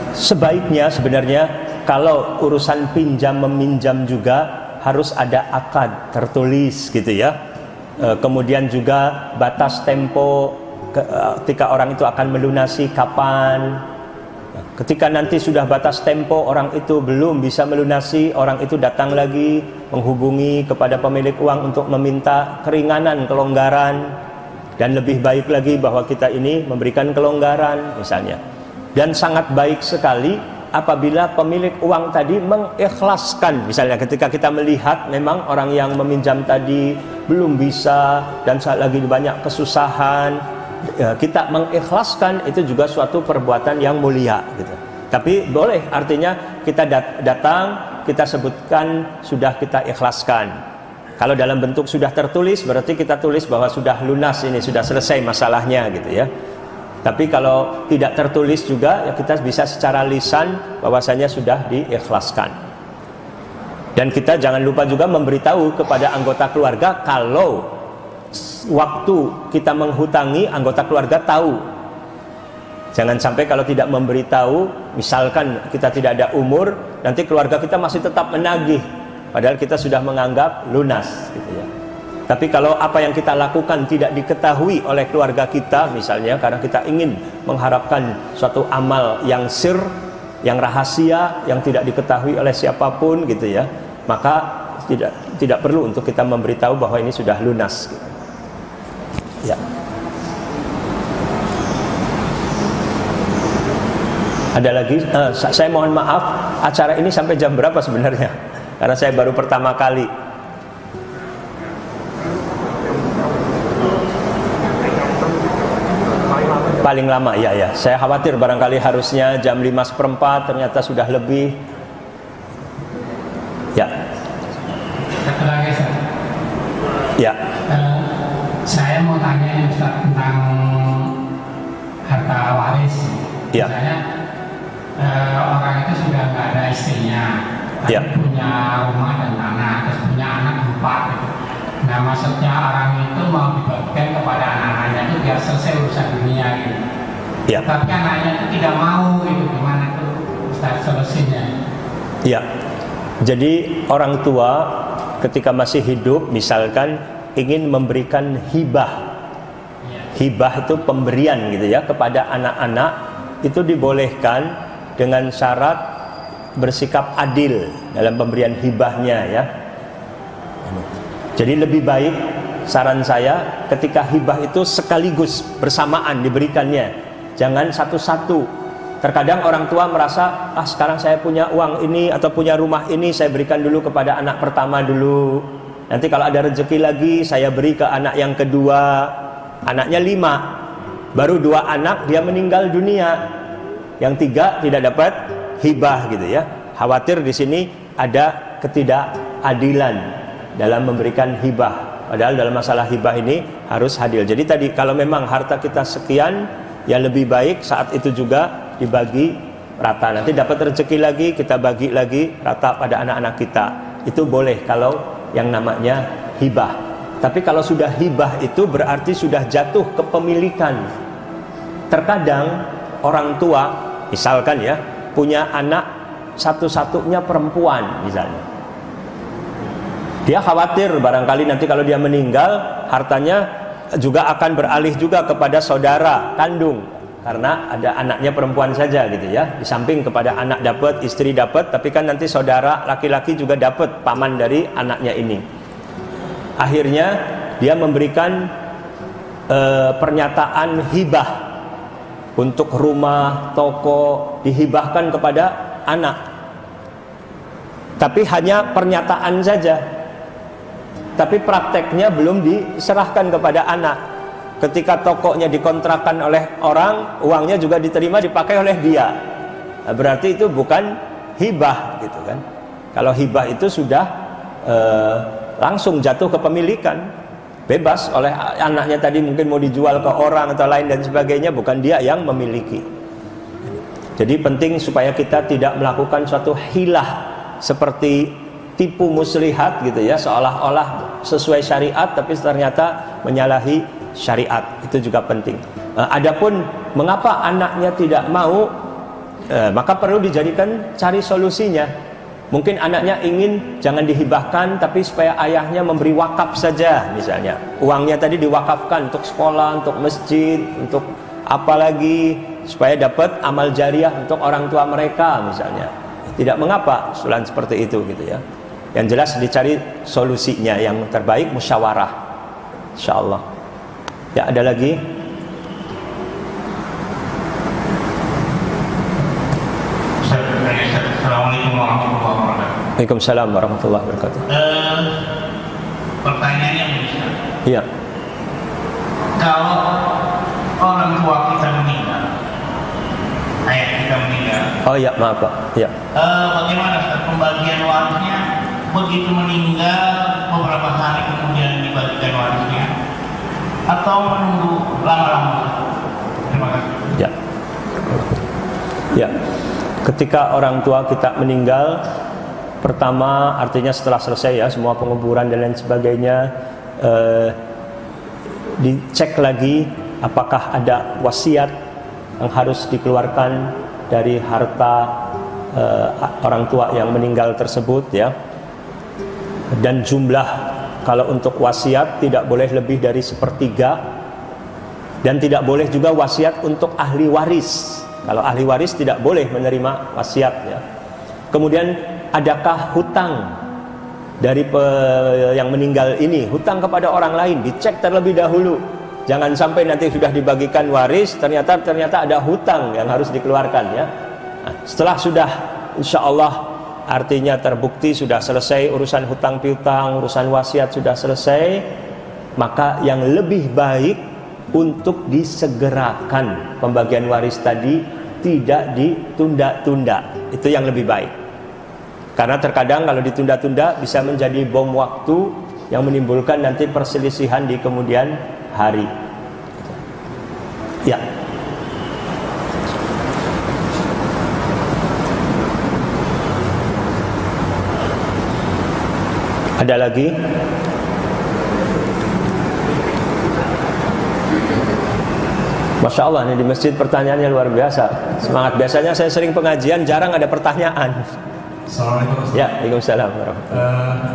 A: Sebaiknya sebenarnya kalau urusan pinjam meminjam juga harus ada akad tertulis gitu ya. Kemudian juga batas tempo ketika orang itu akan melunasi kapan. Ketika nanti sudah batas tempo orang itu belum bisa melunasi, orang itu datang lagi menghubungi kepada pemilik uang untuk meminta keringanan, kelonggaran, dan lebih baik lagi bahwa kita ini memberikan kelonggaran misalnya. Dan sangat baik sekali apabila pemilik uang tadi mengikhlaskan, misalnya ketika kita melihat memang orang yang meminjam tadi belum bisa dan lagi banyak kesusahan, kita mengikhlaskan, itu juga suatu perbuatan yang mulia gitu. Tapi boleh, artinya kita datang, kita sebutkan sudah kita ikhlaskan. Kalau dalam bentuk sudah tertulis, berarti kita tulis bahwa sudah lunas, ini sudah selesai masalahnya gitu ya. Tapi kalau tidak tertulis juga, ya kita bisa secara lisan bahwasanya sudah diikhlaskan. Dan kita jangan lupa juga memberitahu kepada anggota keluarga kalau waktu kita menghutangi, anggota keluarga tahu. Jangan sampai kalau tidak memberitahu, misalkan kita tidak ada umur, nanti keluarga kita masih tetap menagih, padahal kita sudah menganggap lunas gitu ya. Tapi kalau apa yang kita lakukan tidak diketahui oleh keluarga kita, misalnya karena kita ingin mengharapkan suatu amal yang sir, yang rahasia, yang tidak diketahui oleh siapapun gitu ya, maka tidak perlu untuk kita memberitahu bahwa ini sudah lunas gitu. Ya. Ada lagi? Saya mohon maaf, acara ini sampai jam berapa sebenarnya? Karena saya baru pertama kali. Paling lama, ya ya. Saya khawatir barangkali harusnya jam 5:15, ternyata sudah lebih. Ya.
D: Satu lagi, Ustaz.
A: Ya.
D: Saya mau tanya ini Ustaz tentang harta waris.
A: Ya.
D: Misalnya orang itu sudah nggak ada istrinya, tapi
A: Ya.
D: punya rumah dan tanah, terus punya anak 4 gitu. Nah, maksudnya orang itu mau dibagikan kepada anak-anaknya itu biar selesai urusan dunia gitu.
A: Ya.
D: Tapi anaknya itu tidak mau gitu, gimana tuh Ustaz solusinya?
A: Ya. Jadi orang tua ketika masih hidup misalkan ingin memberikan hibah. Hibah itu pemberian gitu ya kepada anak-anak, itu dibolehkan dengan syarat bersikap adil dalam pemberian hibahnya ya. Jadi lebih baik saran saya ketika hibah itu sekaligus bersamaan diberikannya, jangan satu-satu. Terkadang orang tua merasa, sekarang saya punya uang ini atau punya rumah ini, saya berikan dulu kepada anak pertama dulu. Nanti kalau ada rezeki lagi saya beri ke anak yang kedua. Anaknya 5, baru 2 anak dia meninggal dunia, yang 3 tidak dapat hibah gitu ya. Khawatir di sini ada ketidakadilan dalam memberikan hibah. Padahal dalam masalah hibah ini harus adil. Jadi tadi kalau memang harta kita sekian, ya lebih baik saat itu juga dibagi rata. Nanti dapat rezeki lagi, kita bagi lagi rata pada anak-anak kita. Itu boleh kalau yang namanya hibah. Tapi kalau sudah hibah itu berarti sudah jatuh kepemilikan. Terkadang orang tua misalkan ya punya anak satu-satunya perempuan misalnya. Dia khawatir barangkali nanti kalau dia meninggal hartanya juga akan beralih juga kepada saudara kandung, karena ada anaknya perempuan saja gitu ya. Di samping kepada anak dapat, istri dapat, tapi kan nanti saudara laki-laki juga dapat, paman dari anaknya ini. Akhirnya dia memberikan pernyataan hibah untuk rumah, toko dihibahkan kepada anak. Tapi hanya pernyataan saja. Tapi prakteknya belum diserahkan kepada anak. Ketika tokonya dikontrakkan oleh orang, uangnya juga diterima dipakai oleh dia. Nah, berarti itu bukan hibah gitu kan. Kalau hibah itu sudah langsung jatuh kepemilikan, bebas oleh anaknya tadi, mungkin mau dijual ke orang atau lain dan sebagainya, bukan dia yang memiliki. Jadi penting supaya kita tidak melakukan suatu hilah seperti tipu muslihat gitu ya, seolah-olah sesuai syariat tapi ternyata menyalahi syariat. Itu juga penting. Adapun mengapa anaknya tidak mau, maka perlu dijadikan cari solusinya. Mungkin anaknya ingin jangan dihibahkan, tapi supaya ayahnya memberi wakaf saja misalnya. Uangnya tadi diwakafkan untuk sekolah, untuk masjid, untuk apa lagi, supaya dapat amal jariah untuk orang tua mereka misalnya. Tidak mengapa usulan seperti itu gitu ya. Yang jelas dicari solusinya yang terbaik, musyawarah, insyaallah. Ya, ada lagi?
E: Assalamualaikum warahmatullahi wabarakatuh.
A: Waalaikumsalam warahmatullahi wabarakatuh.
E: Pertanyaannya bisa.
A: Iya.
E: Kalau orang tua kita meninggal, ayah kita meninggal.
A: Oh ya, maaf Pak. Ya.
E: Bagaimana Ustaz, pembagian warisnya? Begitu meninggal beberapa hari kemudian dibagikan warisnya, atau menunggu lama-lama? Terima kasih.
A: Ya. Ya. Ketika orang tua kita meninggal, pertama artinya setelah selesai ya semua penguburan dan lain sebagainya, dicek lagi apakah ada wasiat yang harus dikeluarkan dari harta orang tua yang meninggal tersebut ya. Dan jumlah kalau untuk wasiat tidak boleh lebih dari 1/3, dan tidak boleh juga wasiat untuk ahli waris. Kalau ahli waris tidak boleh menerima wasiat ya. Kemudian adakah hutang dari yang meninggal ini, hutang kepada orang lain, dicek terlebih dahulu. Jangan sampai nanti sudah dibagikan waris ternyata ada hutang yang harus dikeluarkan ya. Nah, setelah sudah insyaallah artinya terbukti sudah selesai urusan hutang piutang, urusan wasiat sudah selesai, maka yang lebih baik untuk disegerakan pembagian waris tadi, tidak ditunda-tunda. Itu yang lebih baik. Karena terkadang kalau ditunda-tunda bisa menjadi bom waktu yang menimbulkan nanti perselisihan di kemudian hari. Ya. Ada lagi? Masya Allah, ini di masjid pertanyaannya luar biasa. Semangat. Biasanya saya sering pengajian, jarang ada pertanyaan.
B: Assalamualaikum Ustaz.
A: Ya, Waalaikumsalam.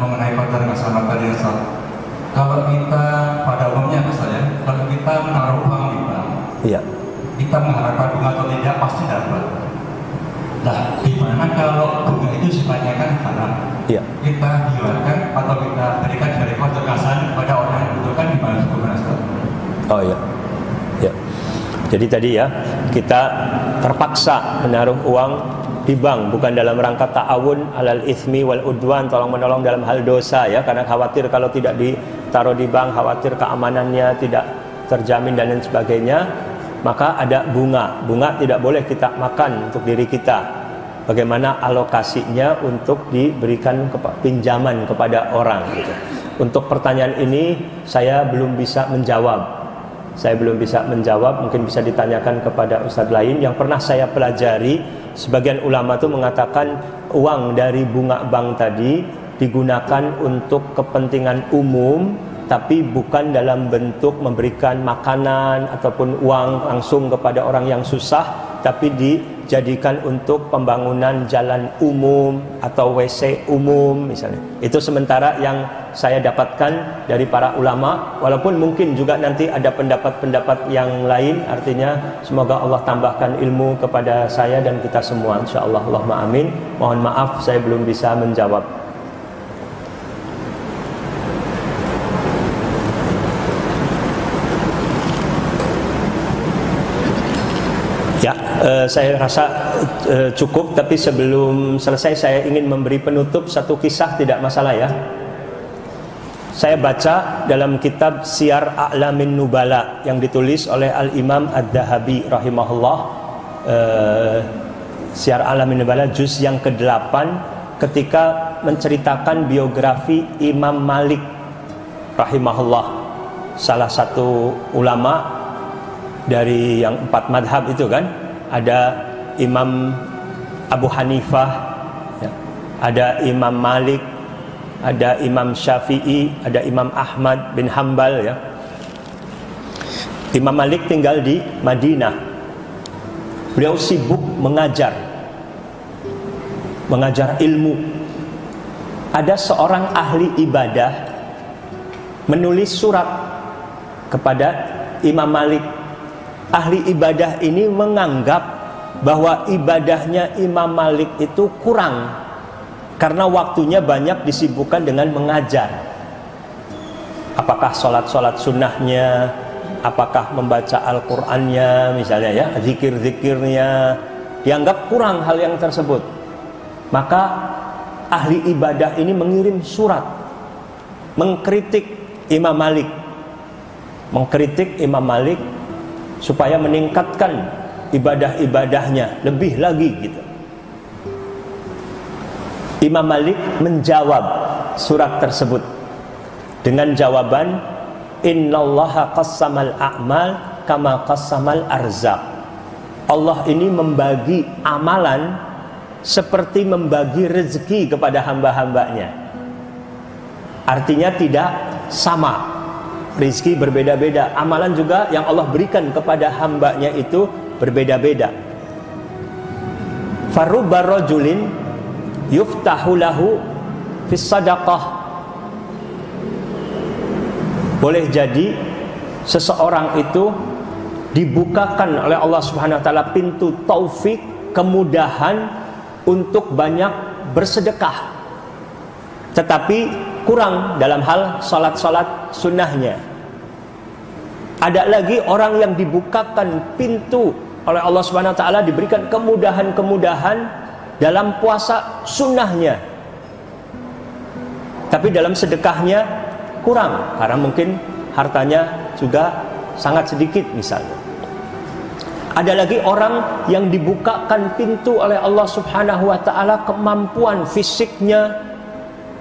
B: Mengenai faktor keselamatan tadi Ustaz, kalau kita pada umumnya misalnya, kalau kita menaruh uang di bank,
A: Iya.
B: kita mengharapkan bunga atau tidak pasti dapat. Nah, gimana kalau bunga itu sifatnya kan haram?
A: Iya.
B: Kita hilangkan atau kita berikan dari kecerdasan pada orang yang membutuhkan, gimana hukumnya Ustaz?
A: Oh iya. Ya. Jadi tadi ya, kita terpaksa menaruh uang di bank bukan dalam rangka ta'awun alal itsmi wal udwan, tolong menolong dalam hal dosa ya, karena khawatir kalau tidak ditaruh di bank, khawatir keamanannya tidak terjamin dan lain sebagainya. Maka ada bunga. Bunga tidak boleh kita makan untuk diri kita. Bagaimana alokasinya untuk diberikan pinjaman kepada orang gitu. Untuk pertanyaan ini saya belum bisa menjawab. Mungkin bisa ditanyakan kepada ustadz lain. Yang pernah saya pelajari, sebagian ulama itu mengatakan uang dari bunga bank tadi digunakan untuk kepentingan umum, tapi bukan dalam bentuk memberikan makanan ataupun uang langsung kepada orang yang susah, tapi dijadikan untuk pembangunan jalan umum atau WC umum misalnya. Itu sementara yang saya dapatkan dari para ulama, walaupun mungkin juga nanti ada pendapat-pendapat yang lain. Artinya semoga Allah tambahkan ilmu kepada saya dan kita semua, insyaallah. Allahumma amin. Mohon maaf saya belum bisa menjawab. Ya, saya rasa cukup, tapi sebelum selesai saya ingin memberi penutup satu kisah, tidak masalah ya. Saya baca dalam kitab Syiar A'lamin Nubala yang ditulis oleh Al-Imam Ad-Dahabi rahimahullah, Syiar A'lamin Nubala juz yang ke-8, ketika menceritakan biografi Imam Malik rahimahullah, salah satu ulama dari yang 4 madhab itu kan. Ada Imam Abu Hanifah ya, ada Imam Malik, ada Imam Syafi'i, ada Imam Ahmad bin Hambal ya. Imam Malik tinggal di Madinah. Beliau sibuk mengajar ilmu. Ada seorang ahli ibadah menulis surat kepada Imam Malik. Ahli ibadah ini menganggap bahwa ibadahnya Imam Malik itu kurang karena waktunya banyak disibukkan dengan mengajar. Apakah sholat sunnahnya, apakah membaca Al-Qur'annya misalnya ya, zikir-zikirnya, dianggap kurang hal yang tersebut. Maka ahli ibadah ini mengirim surat mengkritik Imam Malik supaya meningkatkan ibadah-ibadahnya lebih lagi gitu. Imam Malik menjawab surat tersebut dengan jawaban, innallaha qassamal a'mal kama qassamal arzaq. Allah ini membagi amalan seperti membagi rezeki kepada hamba-hambanya. Artinya tidak sama. Rizki berbeda-beda, amalan juga yang Allah berikan kepada hambanya itu berbeda-beda. Farubba rajulin yuftahu lahu fis sadaqah. Boleh jadi seseorang itu dibukakan oleh Allah Subhanahu wa taala pintu taufik, kemudahan untuk banyak bersedekah, tetapi kurang dalam hal salat-salat sunnahnya. Ada lagi orang yang dibukakan pintu oleh Allah Subhanahu wa taala, diberikan kemudahan-kemudahan dalam puasa sunnahnya, tapi dalam sedekahnya kurang karena mungkin hartanya juga sangat sedikit misalnya. Ada lagi orang yang dibukakan pintu oleh Allah Subhanahu wa taala kemampuan fisiknya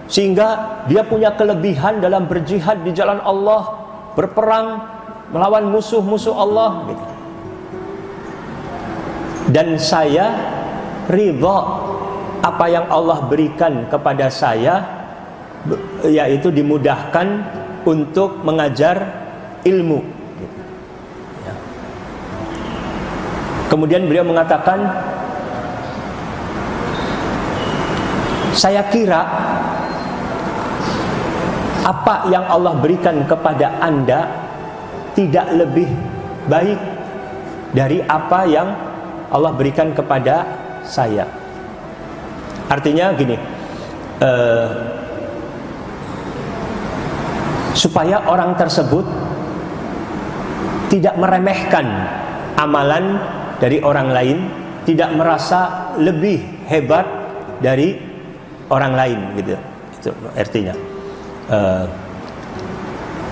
A: sehingga dia punya kelebihan dalam berjihad di jalan Allah, berperang melawan musuh-musuh Allah gitu. Dan saya ridha apa yang Allah berikan kepada saya, yaitu dimudahkan untuk mengajar ilmu. Kemudian beliau mengatakan, saya kira apa yang Allah berikan kepada Anda tidak lebih baik dari apa yang Allah berikan kepada saya. Artinya gini, supaya orang tersebut tidak meremehkan amalan dari orang lain, tidak merasa lebih hebat dari orang lain gitu. Itu artinya.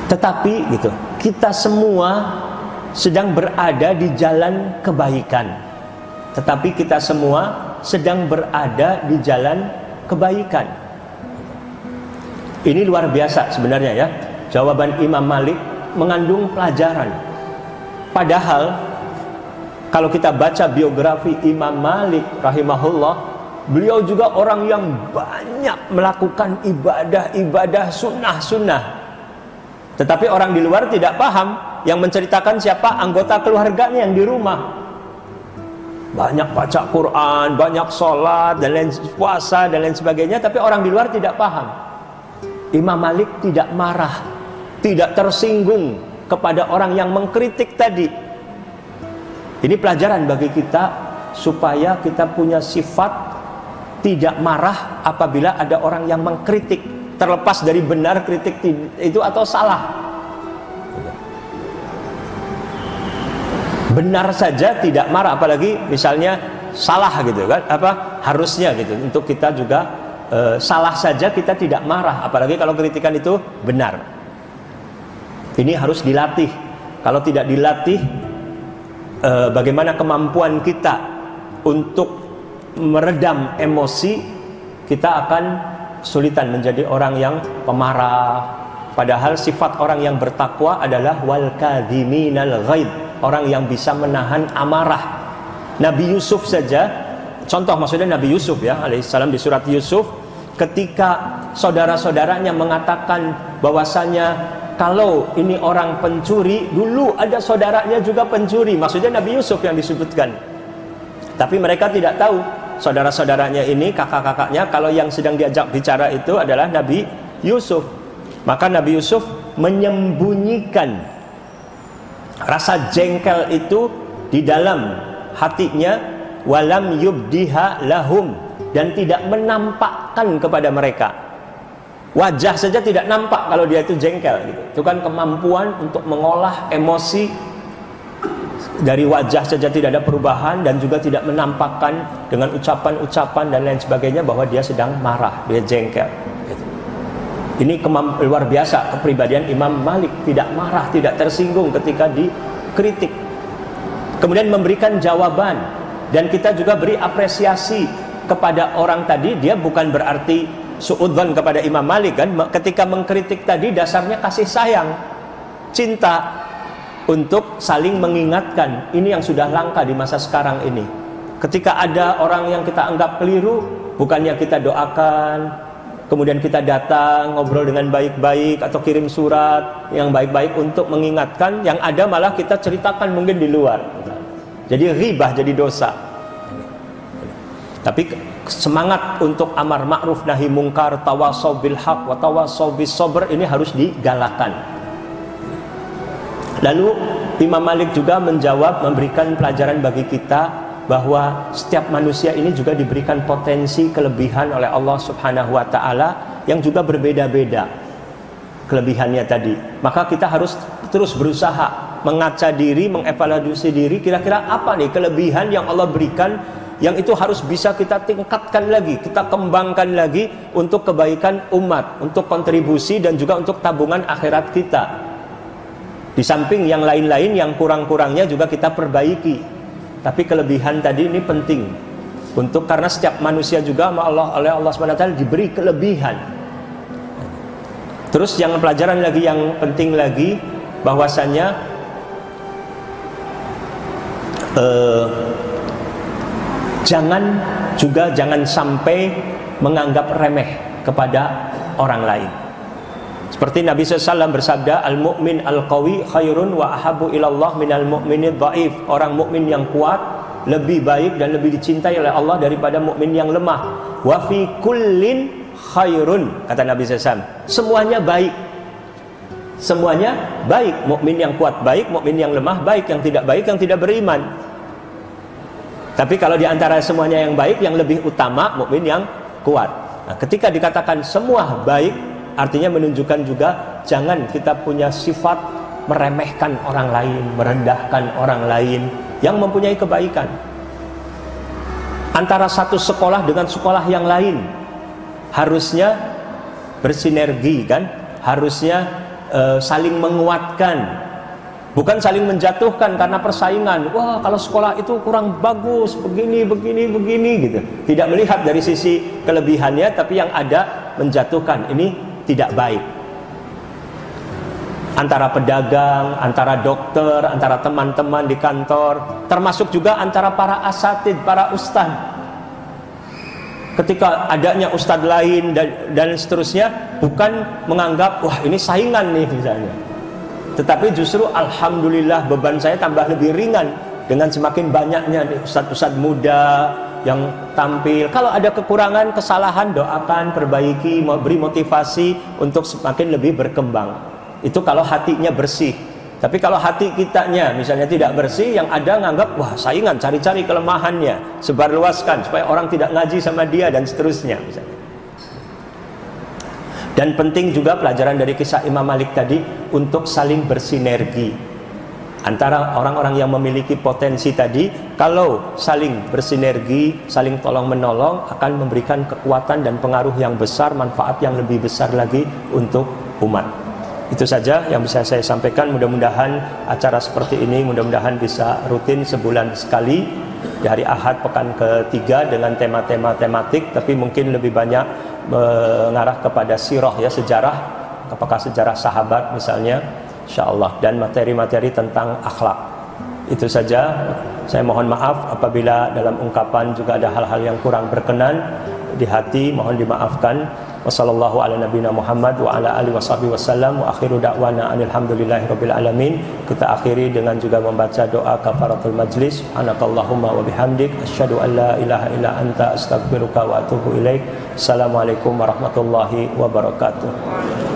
A: Tetapi gitu, kita semua sedang berada di jalan kebaikan. Tetapi kita semua sedang berada di jalan kebaikan. Ini luar biasa sebenarnya ya. Jawaban Imam Malik mengandung pelajaran. Padahal kalau kita baca biografi Imam Malik rahimahullah, beliau juga orang yang banyak melakukan ibadah-ibadah sunnah-sunnah. Tetapi orang di luar tidak paham, yang menceritakan siapa anggota keluarganya yang di rumah. Banyak baca Quran, banyak sholat, dan lain puasa, dan lain sebagainya, tapi orang di luar tidak paham. Imam Malik tidak marah, tidak tersinggung kepada orang yang mengkritik tadi. Ini pelajaran bagi kita supaya kita punya sifat tidak marah apabila ada orang yang mengkritik, terlepas dari benar kritik itu atau salah. Benar saja tidak marah, apalagi misalnya salah gitu kan, harusnya gitu. Untuk kita juga salah saja kita tidak marah, apalagi kalau kritikan itu benar. Ini harus dilatih. Kalau tidak dilatih, bagaimana kemampuan kita untuk meredam emosi, kita akan kesulitan menjadi orang yang pemarah. Padahal sifat orang yang bertakwa adalah wal kadhiminal ghaid, orang yang bisa menahan amarah. Nabi Yusuf saja, contoh maksudnya Nabi Yusuf ya alaihissalam, di surat Yusuf, ketika saudara-saudaranya mengatakan bahwasanya kalau ini orang pencuri, dulu ada saudaranya juga pencuri. Maksudnya Nabi Yusuf yang disebutkan. Tapi mereka tidak tahu saudara-saudaranya ini, kakak-kakaknya, kalau yang sedang diajak bicara itu adalah Nabi Yusuf. Maka Nabi Yusuf menyembunyikan rasa jengkel itu di dalam hatinya, walam yubdiha lahum, dan tidak menampakkan kepada mereka. Wajah saja tidak nampak kalau dia itu jengkel gitu. Itu kan kemampuan untuk mengolah emosi. Dari wajah saja tidak ada perubahan, dan juga tidak menampakkan dengan ucapan-ucapan dan lain sebagainya bahwa dia sedang marah, dia jengkel gitu. Ini luar biasa kepribadian Imam Malik, tidak marah, tidak tersinggung ketika dikritik. Kemudian memberikan jawaban, dan kita juga beri apresiasi kepada orang tadi. Dia bukan berarti suudzon kepada Imam Malik kan. Ketika mengkritik tadi dasarnya kasih sayang, cinta, untuk saling mengingatkan. Ini yang sudah langka di masa sekarang ini. Ketika ada orang yang kita anggap keliru, bukannya kita doakan, kemudian kita datang ngobrol dengan baik-baik atau kirim surat yang baik-baik untuk mengingatkan, yang ada malah kita ceritakan mungkin di luar. Jadi ghibah, jadi dosa. Tapi semangat untuk amar ma'ruf nahi mungkar, tawasau bil haq wa tawasau bis sabr, ini harus digalakan. Lalu Imam Malik juga menjawab, memberikan pelajaran bagi kita bahwa setiap manusia ini juga diberikan potensi kelebihan oleh Allah Subhanahu wa taala yang juga berbeda-beda kelebihannya tadi. Maka kita harus terus berusaha mengaca diri, mengevaluasi diri, kira-kira apa nih kelebihan yang Allah berikan yang itu harus bisa kita tingkatkan lagi, kita kembangkan lagi untuk kebaikan umat, untuk kontribusi dan juga untuk tabungan akhirat kita. Di samping yang lain-lain yang kurang-kurangnya juga kita perbaiki. Tapi kelebihan tadi ini penting untuk, karena setiap manusia juga oleh Allah SWT diberi kelebihan. Terus yang pelajaran lagi yang penting lagi, bahwasanya jangan sampai menganggap remeh kepada orang lain. Seperti Nabi SAW bersabda, al-mu'min al-qawi khairun wa ahabu ilallah minal mu'minid dhaif. Orang mukmin yang kuat lebih baik dan lebih dicintai oleh Allah daripada mukmin yang lemah. Wa fi kullin khairun, kata Nabi SAW. Semuanya baik. Semuanya baik. Mukmin yang kuat baik, mukmin yang lemah baik, yang tidak baik yang tidak beriman. Tapi kalau di antara semuanya yang baik, yang lebih utama mukmin yang kuat. Nah, ketika dikatakan semua baik, artinya menunjukkan juga jangan kita punya sifat meremehkan orang lain, merendahkan orang lain yang mempunyai kebaikan. Antara satu sekolah dengan sekolah yang lain harusnya bersinergi, kan? Harusnya saling menguatkan, bukan saling menjatuhkan karena persaingan. Wah, kalau sekolah itu kurang bagus, begini gitu. Tidak melihat dari sisi kelebihannya, tapi yang ada menjatuhkan. Ini tidak baik. Antara pedagang, antara dokter, antara teman-teman di kantor, termasuk juga antara para asatid, para ustadz. Ketika adanya ustadz lain dan seterusnya, bukan menganggap wah ini saingan nih misalnya, tetapi justru alhamdulillah beban saya tambah lebih ringan dengan semakin banyaknya ustadz-ustadz muda yang tampil. Kalau ada kekurangan, kesalahan, doakan, perbaiki, beri motivasi untuk semakin lebih berkembang. Itu kalau hatinya bersih. Tapi kalau hati kitanya misalnya tidak bersih, yang ada nganggap wah saingan, cari-cari kelemahannya, sebarluaskan supaya orang tidak ngaji sama dia dan seterusnya misalnya. Dan penting juga pelajaran dari kisah Imam Malik tadi untuk saling bersinergi antara orang-orang yang memiliki potensi tadi. Kalau saling bersinergi, saling tolong menolong, akan memberikan kekuatan dan pengaruh yang besar, manfaat yang lebih besar lagi untuk umat. Itu saja yang bisa saya sampaikan. Mudah-mudahan acara seperti ini mudah-mudahan bisa rutin sebulan sekali, dari Ahad pekan ketiga dengan tema-tema tematik, tapi mungkin lebih banyak mengarah kepada sirah, ya, sejarah, apakah sejarah sahabat misalnya, insyaallah, dan materi-materi tentang akhlak. Itu saja. Saya mohon maaf apabila dalam ungkapan juga ada hal-hal yang kurang berkenan di hati, mohon dimaafkan. Wassallallahu ala nabiyina Muhammad wa ala alihi washabihi wasallam, wa akhiru da'wana alhamdulillahirabbil alamin. Kita akhiri dengan juga membaca doa kafaratul majlis. Subhanakallahumma wa bihamdik asyhadu an la ilaha illa anta astaghfiruka wa atubu ilaik. Assalamualaikum warahmatullahi wabarakatuh.